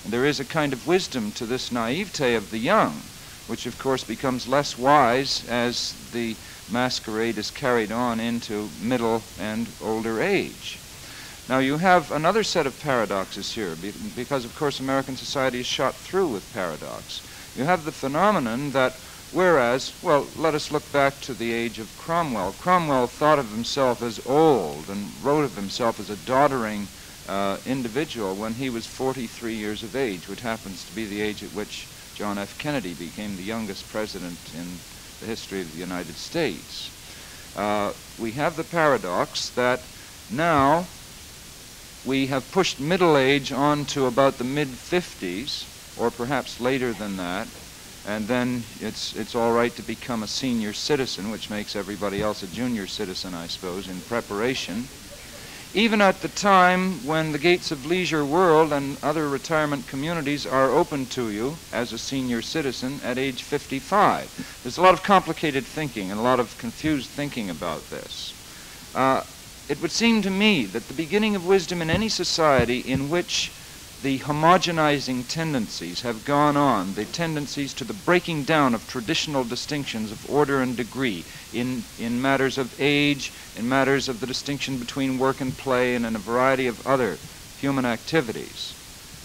And there is a kind of wisdom to this naivete of the young, which of course becomes less wise as the masquerade is carried on into middle and older age. Now you have another set of paradoxes here, because of course American society is shot through with paradox. You have the phenomenon that whereas, well, let us look back to the age of Cromwell. Cromwell thought of himself as old and wrote of himself as a doddering individual when he was 43 years of age, which happens to be the age at which John F. Kennedy became the youngest president in the history of the United States. We have the paradox that now we have pushed middle age on to about the mid-50s, or perhaps later than that, and then it's all right to become a senior citizen, which makes everybody else a junior citizen, I suppose, in preparation. Even at the time when the gates of Leisure World and other retirement communities are open to you as a senior citizen at age 55. There's a lot of complicated thinking and a lot of confused thinking about this. It would seem to me that the beginning of wisdom in any society in which the homogenizing tendencies have gone on, the tendencies to the breaking down of traditional distinctions of order and degree in matters of age, in matters of the distinction between work and play, and in a variety of other human activities.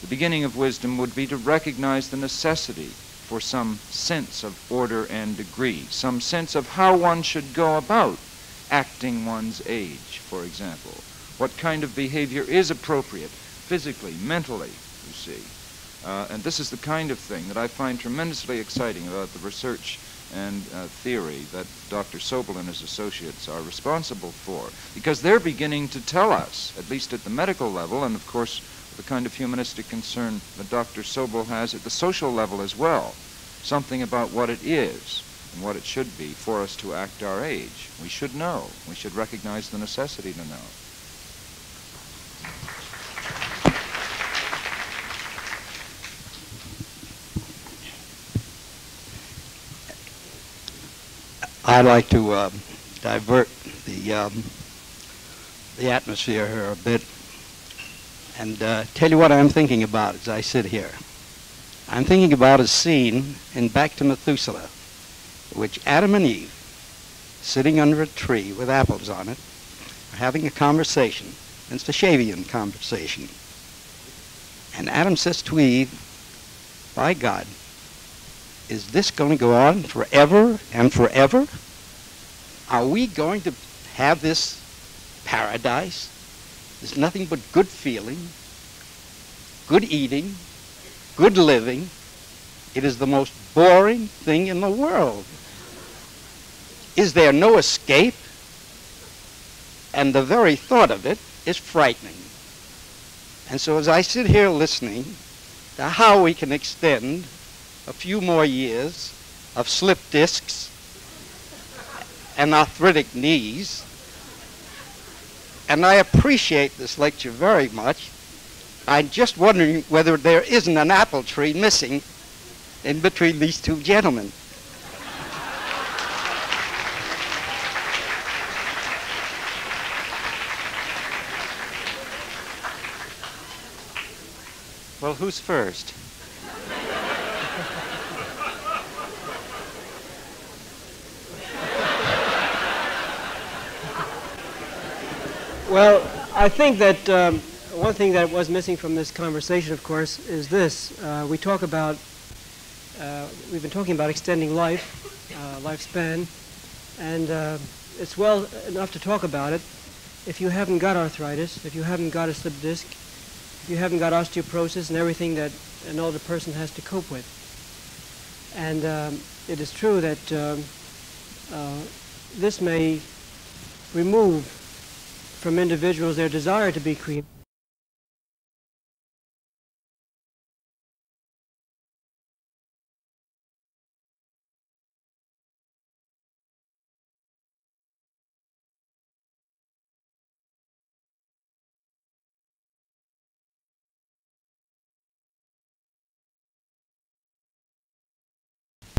The beginning of wisdom would be to recognize the necessity for some sense of order and degree, some sense of how one should go about acting one's age, for example. What kind of behavior is appropriate physically, mentally, you see. And this is the kind of thing that I find tremendously exciting about the research and theory that Dr. Sobel and his associates are responsible for, because they're beginning to tell us, at least at the medical level, and of course the kind of humanistic concern that Dr. Sobel has at the social level as well, something about what it is and what it should be for us to act our age. We should know. We should recognize the necessity to know. I'd like to divert the atmosphere here a bit and tell you what I'm thinking about as I sit here. I'm thinking about a scene in Back to Methuselah, in which Adam and Eve, sitting under a tree with apples on it, are having a conversation. It's a Shavian conversation. And Adam says to Eve, by God, is this going to go on forever and forever? Are we going to have this paradise? There's nothing but good feeling, good eating, good living. It is the most boring thing in the world. Is there no escape? And the very thought of it is frightening. And so as I sit here listening to how we can extend a few more years of slip discs and arthritic knees, and I appreciate this lecture very much, I'm just wondering whether there isn't an apple tree missing in between these two gentlemen. Well, who's first? Well, I think that one thing that was missing from this conversation, of course, is this. We've been talking about extending life, lifespan, and it's well enough to talk about it if you haven't got arthritis, if you haven't got a slip disc, if you haven't got osteoporosis and everything that an older person has to cope with. And it is true that this may remove from individuals their desire to be creative.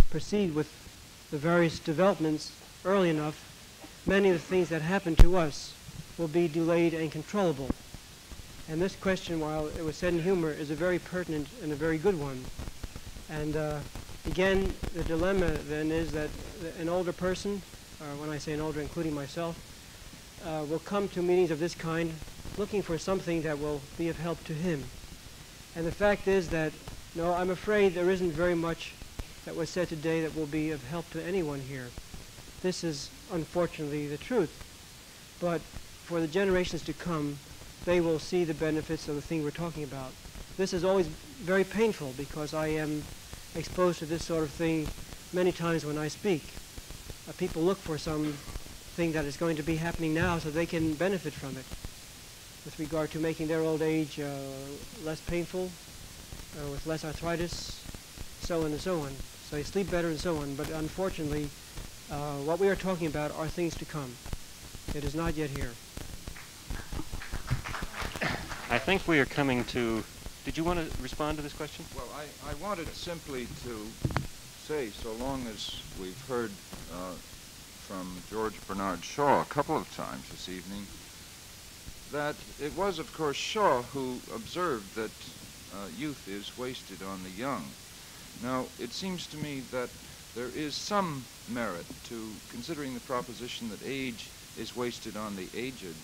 Proceed with the various developments early enough, many of the things that happen to us will be delayed and controllable. And this question, while it was said in humor, is a very pertinent and a very good one. And again, the dilemma then is that an older person, or when I say an older, including myself, will come to meetings of this kind looking for something that will be of help to him. And the fact is that, no, I'm afraid there isn't very much that was said today that will be of help to anyone here. This is unfortunately the truth. But for the generations to come, they will see the benefits of the thing we're talking about. This is always very painful because I am exposed to this sort of thing many times when I speak. People look for something that is going to be happening now so they can benefit from it with regard to making their old age less painful, with less arthritis, so on and so on. So they sleep better and so on. But unfortunately, what we are talking about are things to come. It is not yet here. I think we are coming to... Did you want to respond to this question? Well, I wanted simply to say, so long as we've heard from George Bernard Shaw a couple of times this evening, that it was, of course, Shaw who observed that youth is wasted on the young. Now, it seems to me that there is some merit to considering the proposition that age is wasted on the aged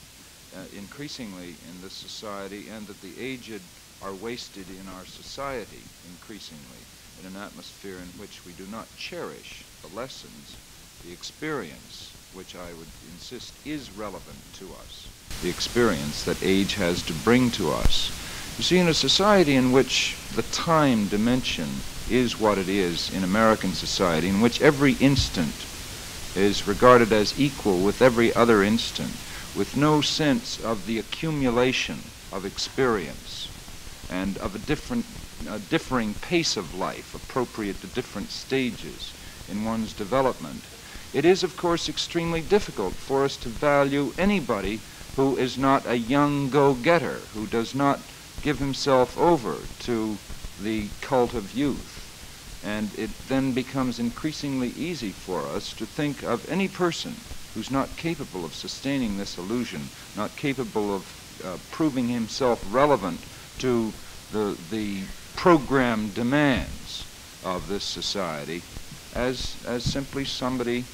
increasingly in this society, and that the aged are wasted in our society increasingly in an atmosphere in which we do not cherish the lessons, the experience, which I would insist is relevant to us, the experience that age has to bring to us. You see, in a society in which the time dimension is what it is in American society, in which every instant is regarded as equal with every other instant, with no sense of the accumulation of experience and of a differing pace of life appropriate to different stages in one's development, it is, of course, extremely difficult for us to value anybody who is not a young go-getter, who does not give himself over to the cult of youth. And it then becomes increasingly easy for us to think of any person who's not capable of sustaining this illusion, not capable of proving himself relevant to the program demands of this society as simply somebody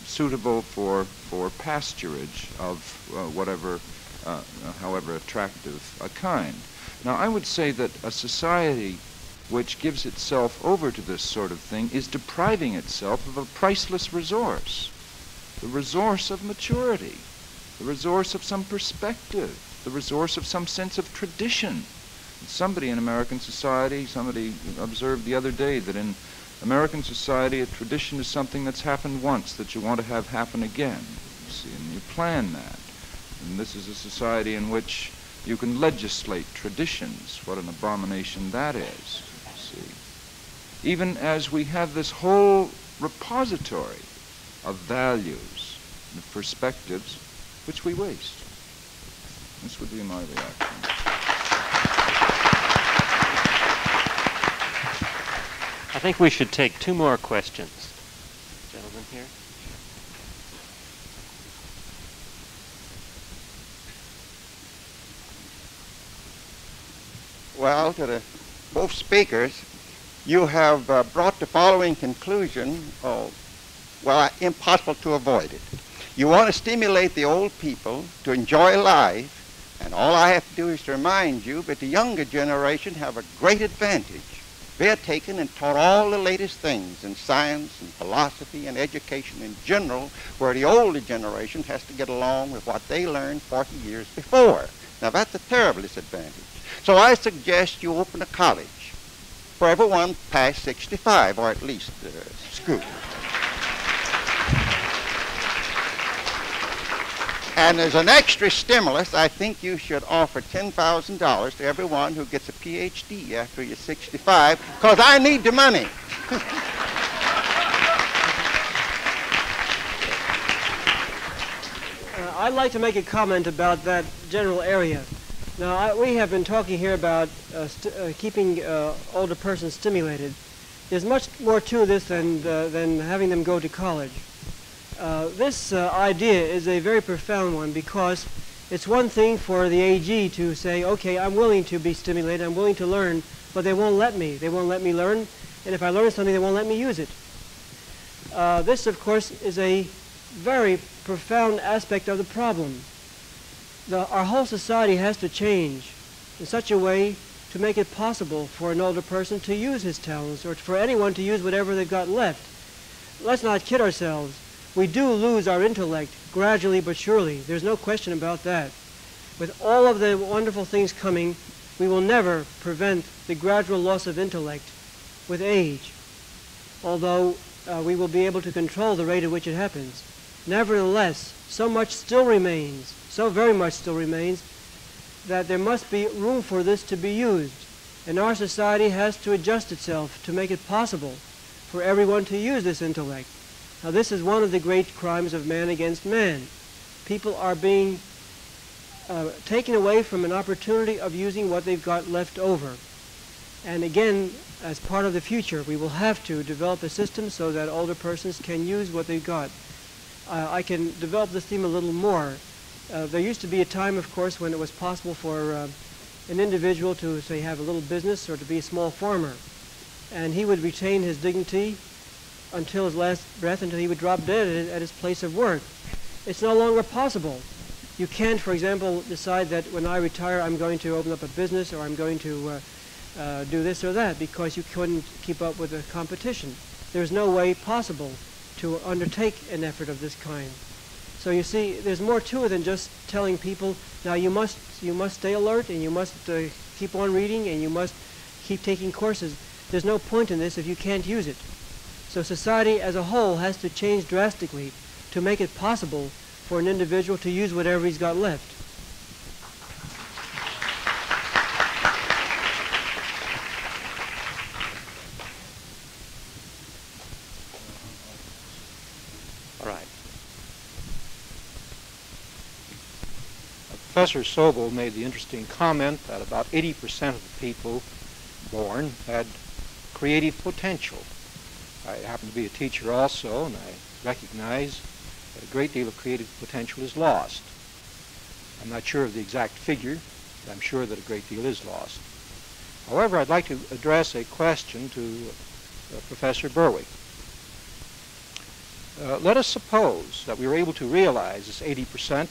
suitable for pasturage of whatever, however attractive a kind. Now, I would say that a society which gives itself over to this sort of thing is depriving itself of a priceless resource, the resource of maturity, the resource of some perspective, the resource of some sense of tradition. Somebody in American society, somebody observed the other day that in American society a tradition is something that's happened once that you want to have happen again, you see, and you plan that. And this is a society in which you can legislate traditions. What an abomination that is, you see. Even as we have this whole repository of values and perspectives which we waste. This would be my reaction. I think we should take 2 more questions. Gentleman here. Well, to both speakers, you have brought the following conclusion, impossible to avoid it. You want to stimulate the old people to enjoy life, and all I have to do is to remind you that the younger generation have a great advantage. They are taken and taught all the latest things in science and philosophy and education in general, where the older generation has to get along with what they learned 40 years before. Now, that's a terrible disadvantage. So I suggest you open a college for everyone past 65, or at least school. And as an extra stimulus, I think you should offer $10,000 to everyone who gets a PhD after you're 65, because I need the money. I'd like to make a comment about that general area. Now, we have been talking here about keeping older persons stimulated. There's much more to this than having them go to college. This idea is a very profound one, because it's one thing for the AG to say, okay, I'm willing to be stimulated, I'm willing to learn, but they won't let me. They won't let me learn, and if I learn something, they won't let me use it. This, of course, is a very profound aspect of the problem. Our whole society has to change in such a way to make it possible for an older person to use his talents, or for anyone to use whatever they've got left. Let's not kid ourselves. We do lose our intellect gradually but surely. There's no question about that. With all of the wonderful things coming, we will never prevent the gradual loss of intellect with age, although we will be able to control the rate at which it happens. Nevertheless, so much still remains, so very much still remains, that there must be room for this to be used. And our society has to adjust itself to make it possible for everyone to use this intellect. Now, this is one of the great crimes of man against man. People are being taken away from an opportunity of using what they've got left over. And again, as part of the future, we will have to develop a system so that older persons can use what they've got. I can develop this theme a little more. There used to be a time, of course, when it was possible for an individual to, say, have a little business or to be a small farmer. And he would retain his dignity until his last breath, until he would drop dead at his place of work. It's no longer possible. You can't, for example, decide that when I retire I'm going to open up a business, or I'm going to do this or that, because you couldn't keep up with the competition. There's no way possible to undertake an effort of this kind. So you see, there's more to it than just telling people, now you must stay alert, and you must keep on reading, and you must keep taking courses. There's no point in this if you can't use it. So society as a whole has to change drastically to make it possible for an individual to use whatever he's got left. All right. Professor Sobel made the interesting comment that about 80% of the people born had creative potential. I happen to be a teacher also, and I recognize that a great deal of creative potential is lost. I'm not sure of the exact figure, but I'm sure that a great deal is lost. However, I'd like to address a question to Professor Berwick. Let us suppose that we were able to realize this 80%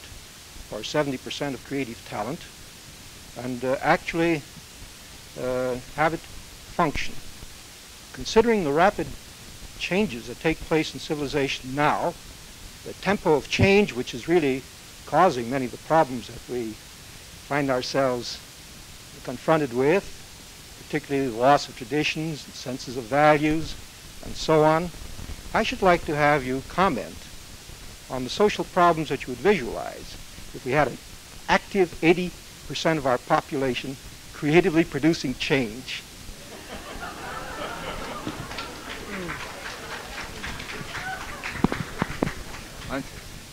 or 70% of creative talent and actually have it function. Considering the rapid changes that take place in civilization now, the tempo of change which is really causing many of the problems that we find ourselves confronted with, particularly the loss of traditions and senses of values and so on, I should like to have you comment on the social problems that you would visualize if we had an active 80% of our population creatively producing change.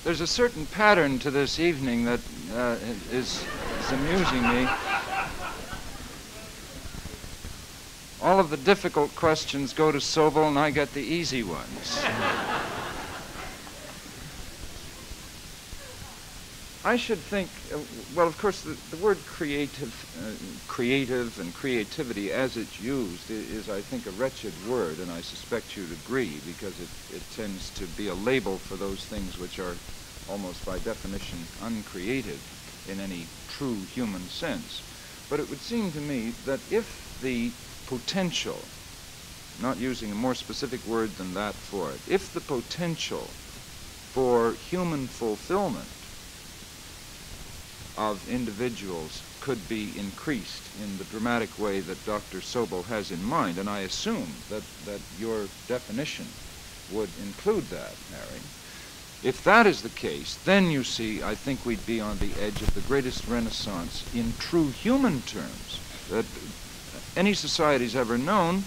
There's a certain pattern to this evening that is amusing me. All of the difficult questions go to Sobel, and I get the easy ones. I should think, well, of course, the word creative and creativity as it's used is, I think, a wretched word, and I suspect you'd agree, because it tends to be a label for those things which are almost by definition uncreative in any true human sense. But it would seem to me that if the potential, not using a more specific word than that for it, if the potential for human fulfillment of individuals could be increased in the dramatic way that Dr. Sobel has in mind, and I assume that your definition would include that, Harry. If that is the case, then you see, I think we'd be on the edge of the greatest renaissance in true human terms that any society's ever known,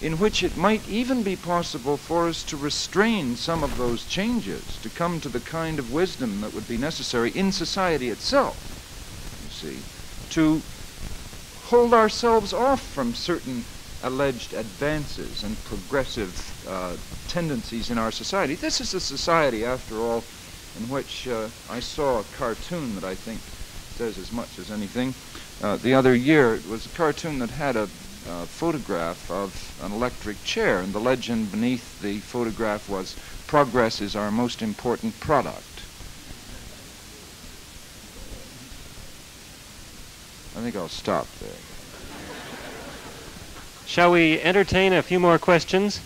in which it might even be possible for us to restrain some of those changes, to come to the kind of wisdom that would be necessary in society itself, you see, to hold ourselves off from certain alleged advances and progressive tendencies in our society. This is a society, after all, in which I saw a cartoon that I think says as much as anything. The other year, it was a cartoon that had a photograph of an electric chair, and the legend beneath the photograph was, "Progress is our most important product." I think I'll stop there. Shall we entertain a few more questions?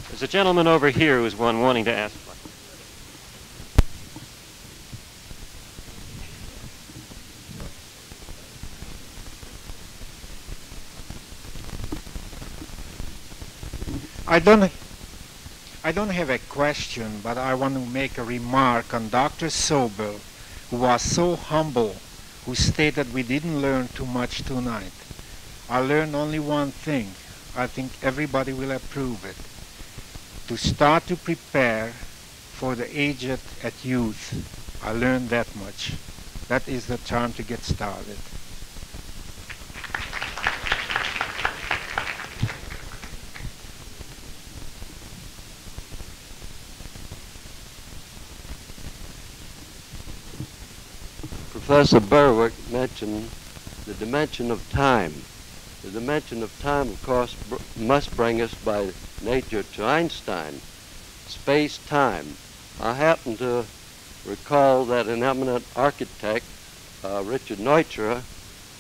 There's a gentleman over here who's one wanting to ask one. I don't have a question, but I want to make a remark on Dr. Sobel, who was so humble, who stated we didn't learn too much tonight. I learned only one thing. I think everybody will approve it. To start to prepare for the aged at youth. I learned that much. That is the time to get started. Professor Berwick mentioned the dimension of time. The dimension of time, of course, must bring us by nature to Einstein. Space-time. I happen to recall that an eminent architect, Richard Neutra,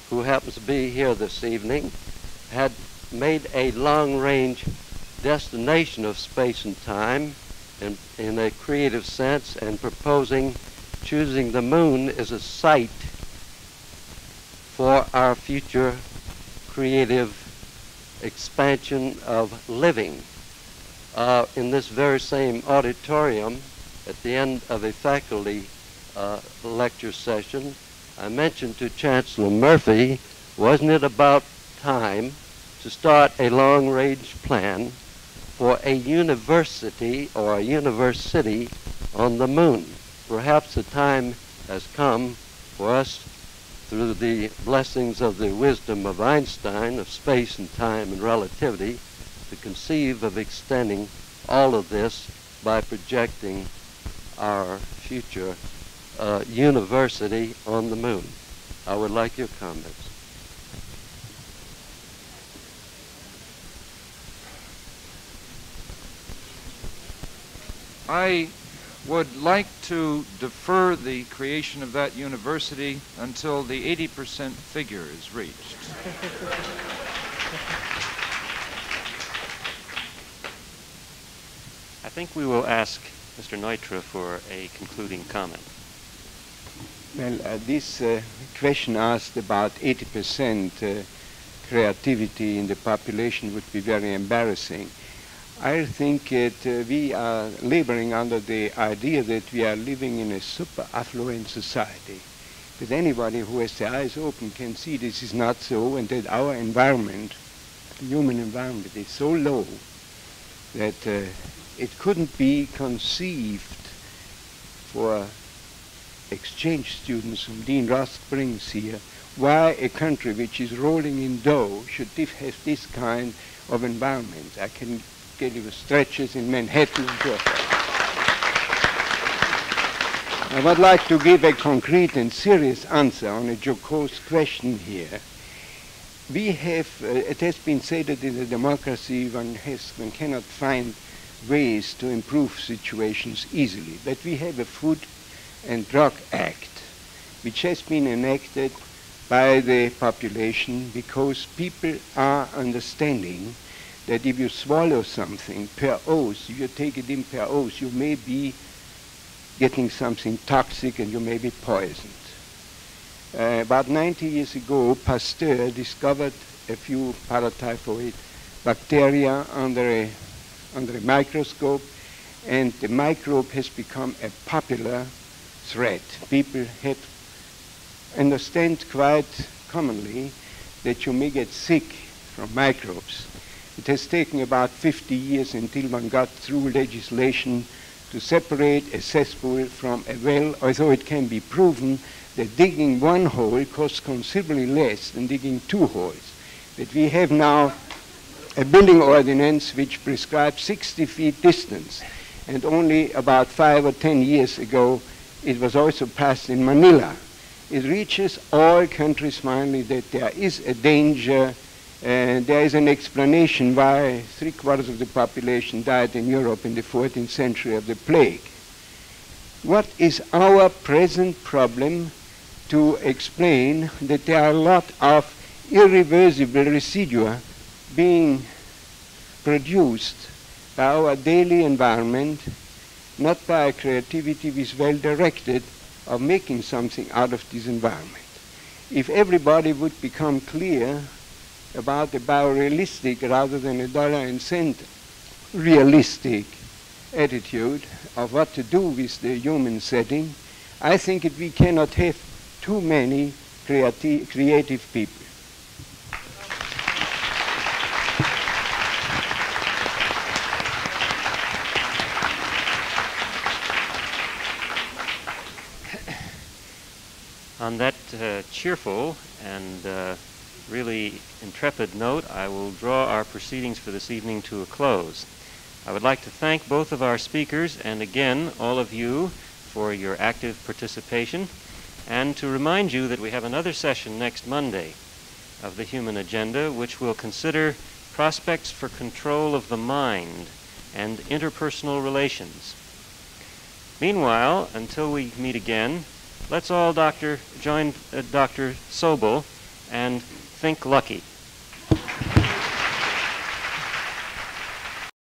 who happens to be here this evening, had made a long-range destination of space and time in a creative sense, and proposing choosing the moon as a site for our future creative expansion of living. In this very same auditorium, at the end of a faculty lecture session, I mentioned to Chancellor Murphy, wasn't it about time to start a long-range plan for a university or a university on the moon? Perhaps the time has come for us, through the blessings of the wisdom of Einstein, of space and time and relativity, to conceive of extending all of this by projecting our future university on the moon. I would like your comments. I would like to defer the creation of that university until the 80% figure is reached. I think we will ask Mr. Neutra for a concluding comment. Well, this question asked about 80% creativity in the population would be very embarrassing. I think that we are laboring under the idea that we are living in a super affluent society. But anybody who has the eyes open can see this is not so, and that our environment, the human environment, is so low that it couldn't be conceived for exchange students whom Dean Ross brings here, why a country which is rolling in dough should have this kind of environment. I can get you stretches in Manhattan and so forth. I would like to give a concrete and serious answer on a jocose question here. We have, it has been said that in a democracy one cannot find ways to improve situations easily, but we have a Food and Drug Act, which has been enacted by the population because people are understanding that if you swallow something per oath, if you take it in per oath, you may be getting something toxic and you may be poisoned. About 90 years ago, Pasteur discovered a few paratyphoid bacteria under a microscope, and the microbe has become a popular threat. People understand quite commonly that you may get sick from microbes. It has taken about 50 years until one got through legislation to separate a cesspool from a well, although it can be proven that digging one hole costs considerably less than digging two holes. But we have now a building ordinance which prescribes 60 feet distance, and only about 5 or 10 years ago it was also passed in Manila. It reaches all countries finally that there is a danger, and there is an explanation why 3/4 of the population died in Europe in the 14th century of the plague. What is our present problem? To explain that there are a lot of irreversible residua being produced by our daily environment, not by creativity which is well directed of making something out of this environment. If everybody would become clear about the biorealistic rather than a dollar and cent realistic attitude of what to do with the human setting, I think that we cannot have too many creative people. On that cheerful and really intrepid note, I will draw our proceedings for this evening to a close. I would like to thank both of our speakers and again all of you for your active participation, and to remind you that we have another session next Monday of the Human Agenda, which will consider prospects for control of the mind and interpersonal relations. Meanwhile, until we meet again, let's all join Dr. Sobel and think lucky.